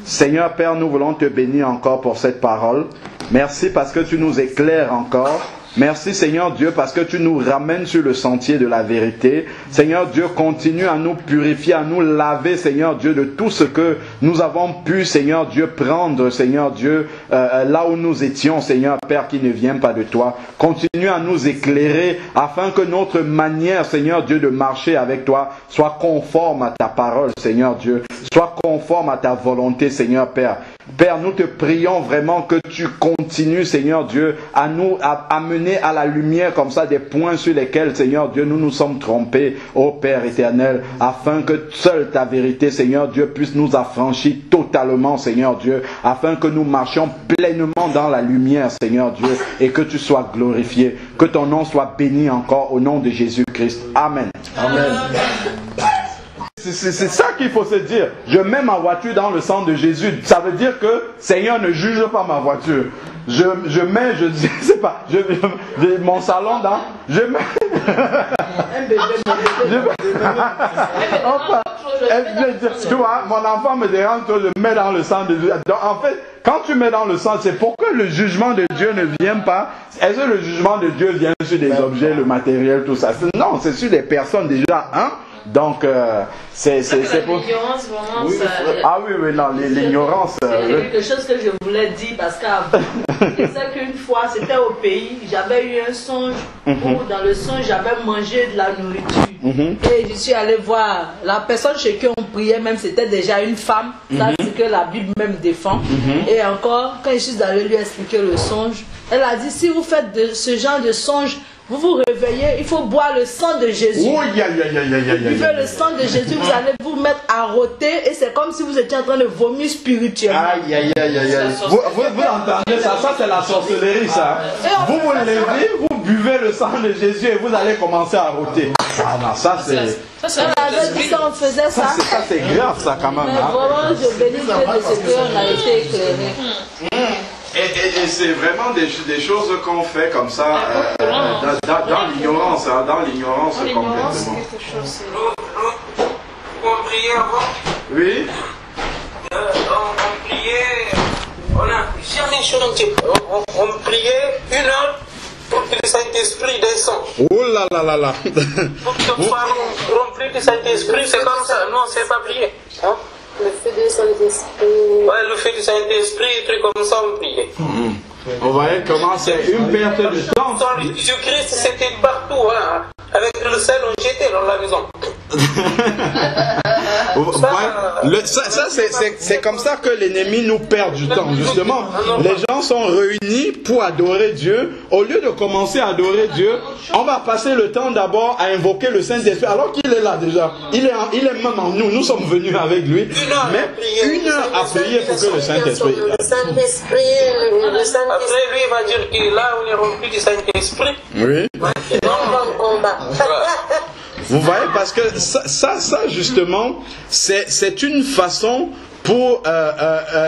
Seigneur Père, nous voulons te bénir encore pour cette parole. Merci parce que tu nous éclaires encore. Merci Seigneur Dieu parce que tu nous ramènes sur le sentier de la vérité. Seigneur Dieu, continue à nous purifier, à nous laver Seigneur Dieu de tout ce que nous avons pu Seigneur Dieu prendre Seigneur Dieu là où nous étions Seigneur Père qui ne vient pas de toi. Continue à nous éclairer afin que notre manière Seigneur Dieu de marcher avec toi soit conforme à ta parole Seigneur Dieu. Soit conforme à ta volonté Seigneur Père. Père, nous te prions vraiment que tu continues Seigneur Dieu à nous amener à la lumière comme ça des points sur lesquels Seigneur Dieu nous nous sommes trompés, ô Père éternel, afin que seule ta vérité Seigneur Dieu puisse nous affranchir totalement Seigneur Dieu, afin que nous marchions pleinement dans la lumière Seigneur Dieu et que tu sois glorifié, que ton nom soit béni encore au nom de Jésus-Christ. Amen. Amen. C'est ça qu'il faut se dire. Je mets ma voiture dans le sang de Jésus. Ça veut dire que Seigneur ne juge pas ma voiture. Je mets, mon salon dans, je mets, tu vois, mon enfant me dérange, je mets dans le sang de Dieu. Donc, en fait, quand tu mets dans le sang, c'est pour que le jugement de Dieu ne vienne pas. Est-ce que le jugement de Dieu vient sur des objets, le matériel, tout ça? Non, c'est sur des personnes déjà, hein? Donc, c'est pour... L'ignorance, vraiment, oui, ça... Ah oui, non, l'ignorance... C'est quelque chose que je voulais dire, parce qu'avant, c'est ça qu'une fois, c'était au pays, j'avais eu un songe, où dans le songe, j'avais mangé de la nourriture. Et je suis allée voir, la personne chez qui on priait même, c'était déjà une femme, ça c'est que la Bible même défend. Et encore, quand je suis allée lui expliquer le songe, elle a dit, si vous faites ce genre de songe, vous vous réveillez, il faut boire le sang de Jésus. Oh, Buvez le sang de Jésus, vous allez vous mettre à rôter et c'est comme si vous étiez en train de vomir spirituellement. Aïe, aïe, aïe, aïe, aïe. Vous entendez ça? Ça, c'est la sorcellerie, ça. Vous vous levez, vous buvez le sang de Jésus et vous allez commencer à rôter. Ah non, ça, c'est... on faisait ça. Ça, c'est grave, ça, quand même. Mais vraiment, je bénis Dieu de ce qu'on a été éclairé. Et c'est vraiment des choses qu'on fait comme ça, dans l'ignorance, hein, dans l'ignorance complètement. On priait avant. Oui. On priait, on n'a jamais chanté. On priait 1 heure pour que le Saint-Esprit descende. Oh là là là là. Pour que nous soyons remplis du Saint-Esprit, c'est comme ça. Nous, on ne sait pas prier. Hein? Le feu du Saint-Esprit. Ouais, le feu du Saint-Esprit, truc comme ça, on priait. On voyait comment c'est une perte de temps. Jésus-Christ, c'était partout. Hein. Avec le sel, on jetait dans la maison. C'est comme ça que l'ennemi nous perd du temps, justement. Les gens sont réunis pour adorer Dieu. Au lieu de commencer à adorer Dieu, on va passer le temps d'abord à invoquer le Saint-Esprit, alors qu'il est là déjà. Il est même en nous. Nous sommes venus avec lui. Mais 1 heure à prier pour que le Saint-Esprit... Après, lui, il va dire que là, on est rempli du Saint-Esprit. Oui. Combat. Vous voyez, parce que ça justement, c'est une façon pour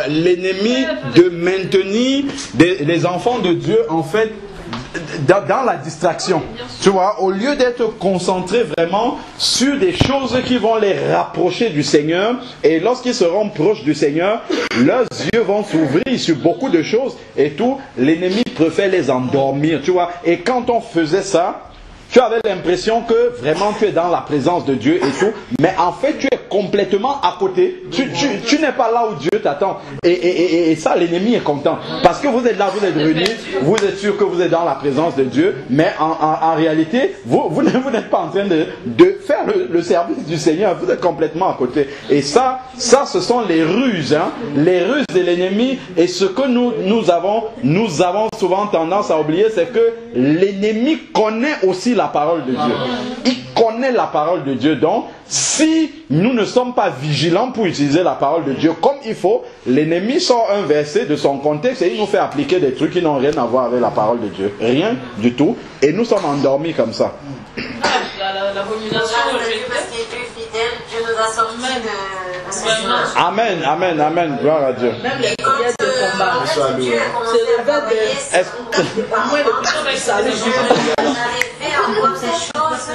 l'ennemi de maintenir les enfants de Dieu, en fait, dans la distraction. Tu vois, au lieu d'être concentrés vraiment sur des choses qui vont les rapprocher du Seigneur, et lorsqu'ils seront proches du Seigneur, leurs yeux vont s'ouvrir sur beaucoup de choses et tout, l'ennemi préfère les endormir, tu vois. Et quand on faisait ça, Tu avais l'impression que vraiment tu es dans la présence de Dieu et tout, mais en fait tu es complètement à côté. Tu n'es pas là où Dieu t'attend. Et ça, l'ennemi est content. Parce que vous êtes là, vous êtes réunis, vous êtes sûr que vous êtes dans la présence de Dieu, mais en réalité, vous n'êtes pas en train de faire le service du Seigneur. Vous êtes complètement à côté. Et ça ce sont les ruses, hein, les ruses de l'ennemi. Et ce que nous avons souvent tendance à oublier, c'est que l'ennemi connaît aussi la parole de Dieu. Il connaît la parole de Dieu. Donc, si nous ne sommes pas vigilants pour utiliser la parole de Dieu comme il faut, l'ennemi sort un verset de son contexte et il nous fait appliquer des trucs qui n'ont rien à voir avec la parole de Dieu. Rien du tout. Et nous sommes endormis comme ça. L'abomination de Dieu, parce qu'il est plus fidèle, Dieu nous a sortis de ce chose. Amen, amen, amen. Gloire à Dieu. Même les prières de combat. C'est le fait de... Moi, le salut, on arrivait à voir des choses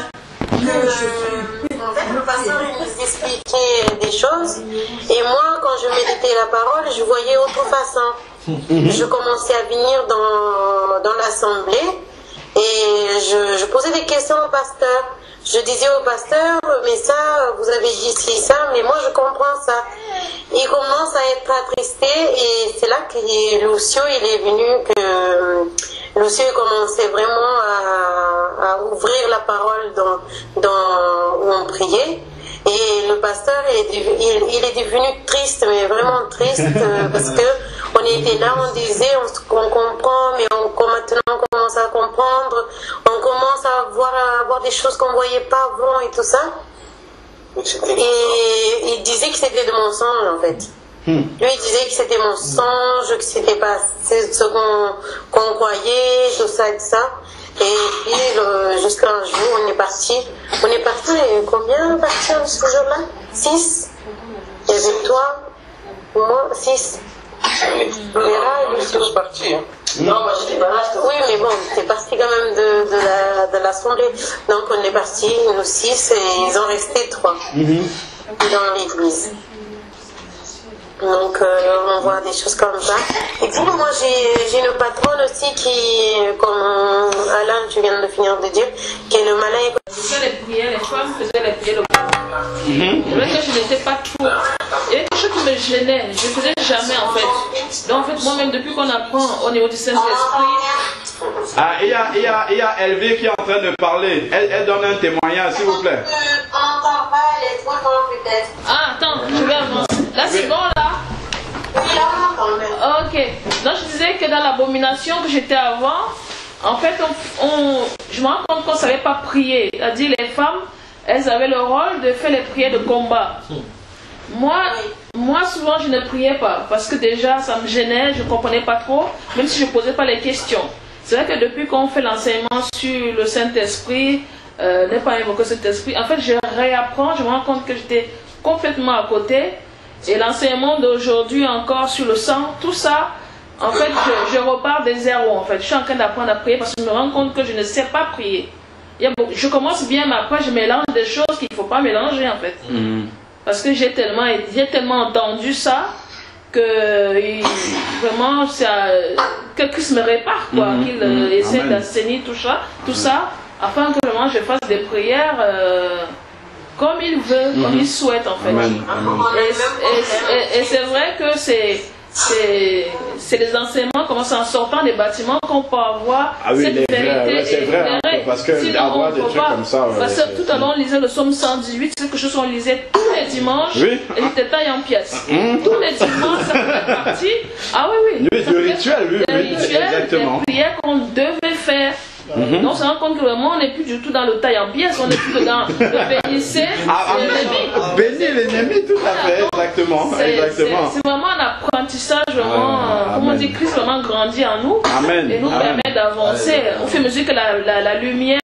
que, en fait, le pasteur nous expliquait des choses. Et moi, quand je méditais la parole, je voyais autre façon. Je commençais à venir dans l'assemblée et je posais des questions au pasteur. Je disais au pasteur, mais ça, vous avez dit ci, ça, mais moi je comprends ça. Il commence à être attristé et c'est là que Lucio, il est venu, que Lucio commençait vraiment à ouvrir la parole où on priait. Et le pasteur, il est devenu triste, mais vraiment triste, parce que on était là, on disait, on comprend, mais maintenant on commence à comprendre, on commence à voir des choses qu'on ne voyait pas avant et tout ça. Et il disait que c'était de mensonges en fait. Lui, il disait que c'était mensonge, que c'était pas ce qu'on croyait, tout ça et tout ça. Et puis, jusqu'à un jour, on est parti, combien partis ce jour-là? 6. Il y avait toi, moi, 6. On est tous partis. Hein. Non, moi j'étais pas là. Oui, mais bon, t'es parti quand même de l'assemblée. Donc on est parti, nous 6, et ils ont resté 3 dans l'église. Donc on voit des choses comme ça. Et puis moi j'ai une patronne aussi qui, comme Alain, tu viens de finir de dire, qui est le malin. Je faisais les prières, les femmes faisaient les prières. C'est vrai que je n'étais pas trop. Il y avait quelque chose qui me gênait. Je ne faisais jamais en fait. Donc en fait moi-même depuis qu'on apprend au niveau du Saint-Esprit. Ah, il y a Elvie qui est en train de parler. Elle donne un témoignage, s'il vous plaît. On n'entend pas les 3 ans peut-être. Ah, attends, je vais avancer. Là, c'est bon, là? Oui, là, on entend. Ok. Donc, je disais que dans l'abomination que j'étais avant, en fait, je me rends compte qu'on ne savait pas prier. C'est-à-dire, les femmes, elles avaient le rôle de faire les prières de combat. Moi, souvent, je ne priais pas. Parce que déjà, ça me gênait, je ne comprenais pas trop, même si je ne posais pas les questions. C'est vrai que depuis qu'on fait l'enseignement sur le Saint-Esprit, n'est pas invoquer cet esprit, en fait, je réapprends, je me rends compte que j'étais complètement à côté. Et l'enseignement d'aujourd'hui encore sur le sang, tout ça, en fait, je repars des zéros. En fait, je suis en train d'apprendre à prier parce que je me rends compte que je ne sais pas prier. Je commence bien, mais après, je mélange des choses qu'il ne faut pas mélanger, en fait. Parce que j'ai tellement entendu ça que vraiment, que Christ me répare, quoi, qu'il essaie d'assainir tout ça, afin que vraiment je fasse des prières comme il veut, comme il souhaite, en fait. Et c'est vrai que c'est les enseignements comme ça en sortant des bâtiments qu'on peut avoir cette vérité. C'est vrai, parce que sinon, avoir des trucs comme ça. Parce que tout à l'heure on lisait le psaume 118, c'est quelque chose qu'on lisait tous les dimanches, et j'étais taillé en pièces. Tous les dimanches, ça faisait partie. Ah oui. Du rituel, exactement. Des prières qu'on devait faire. Donc on se rend compte que vraiment on n'est plus du tout dans le taille en pièces, on est plus dans le bénissez l'ennemi. Bénir l'ennemi, tout à fait, exactement. C'est vraiment un apprentissage, vraiment, comment on dit, Christ vraiment grandit en nous. Amen. Et nous permet d'avancer. Au fur et à mesure que la lumière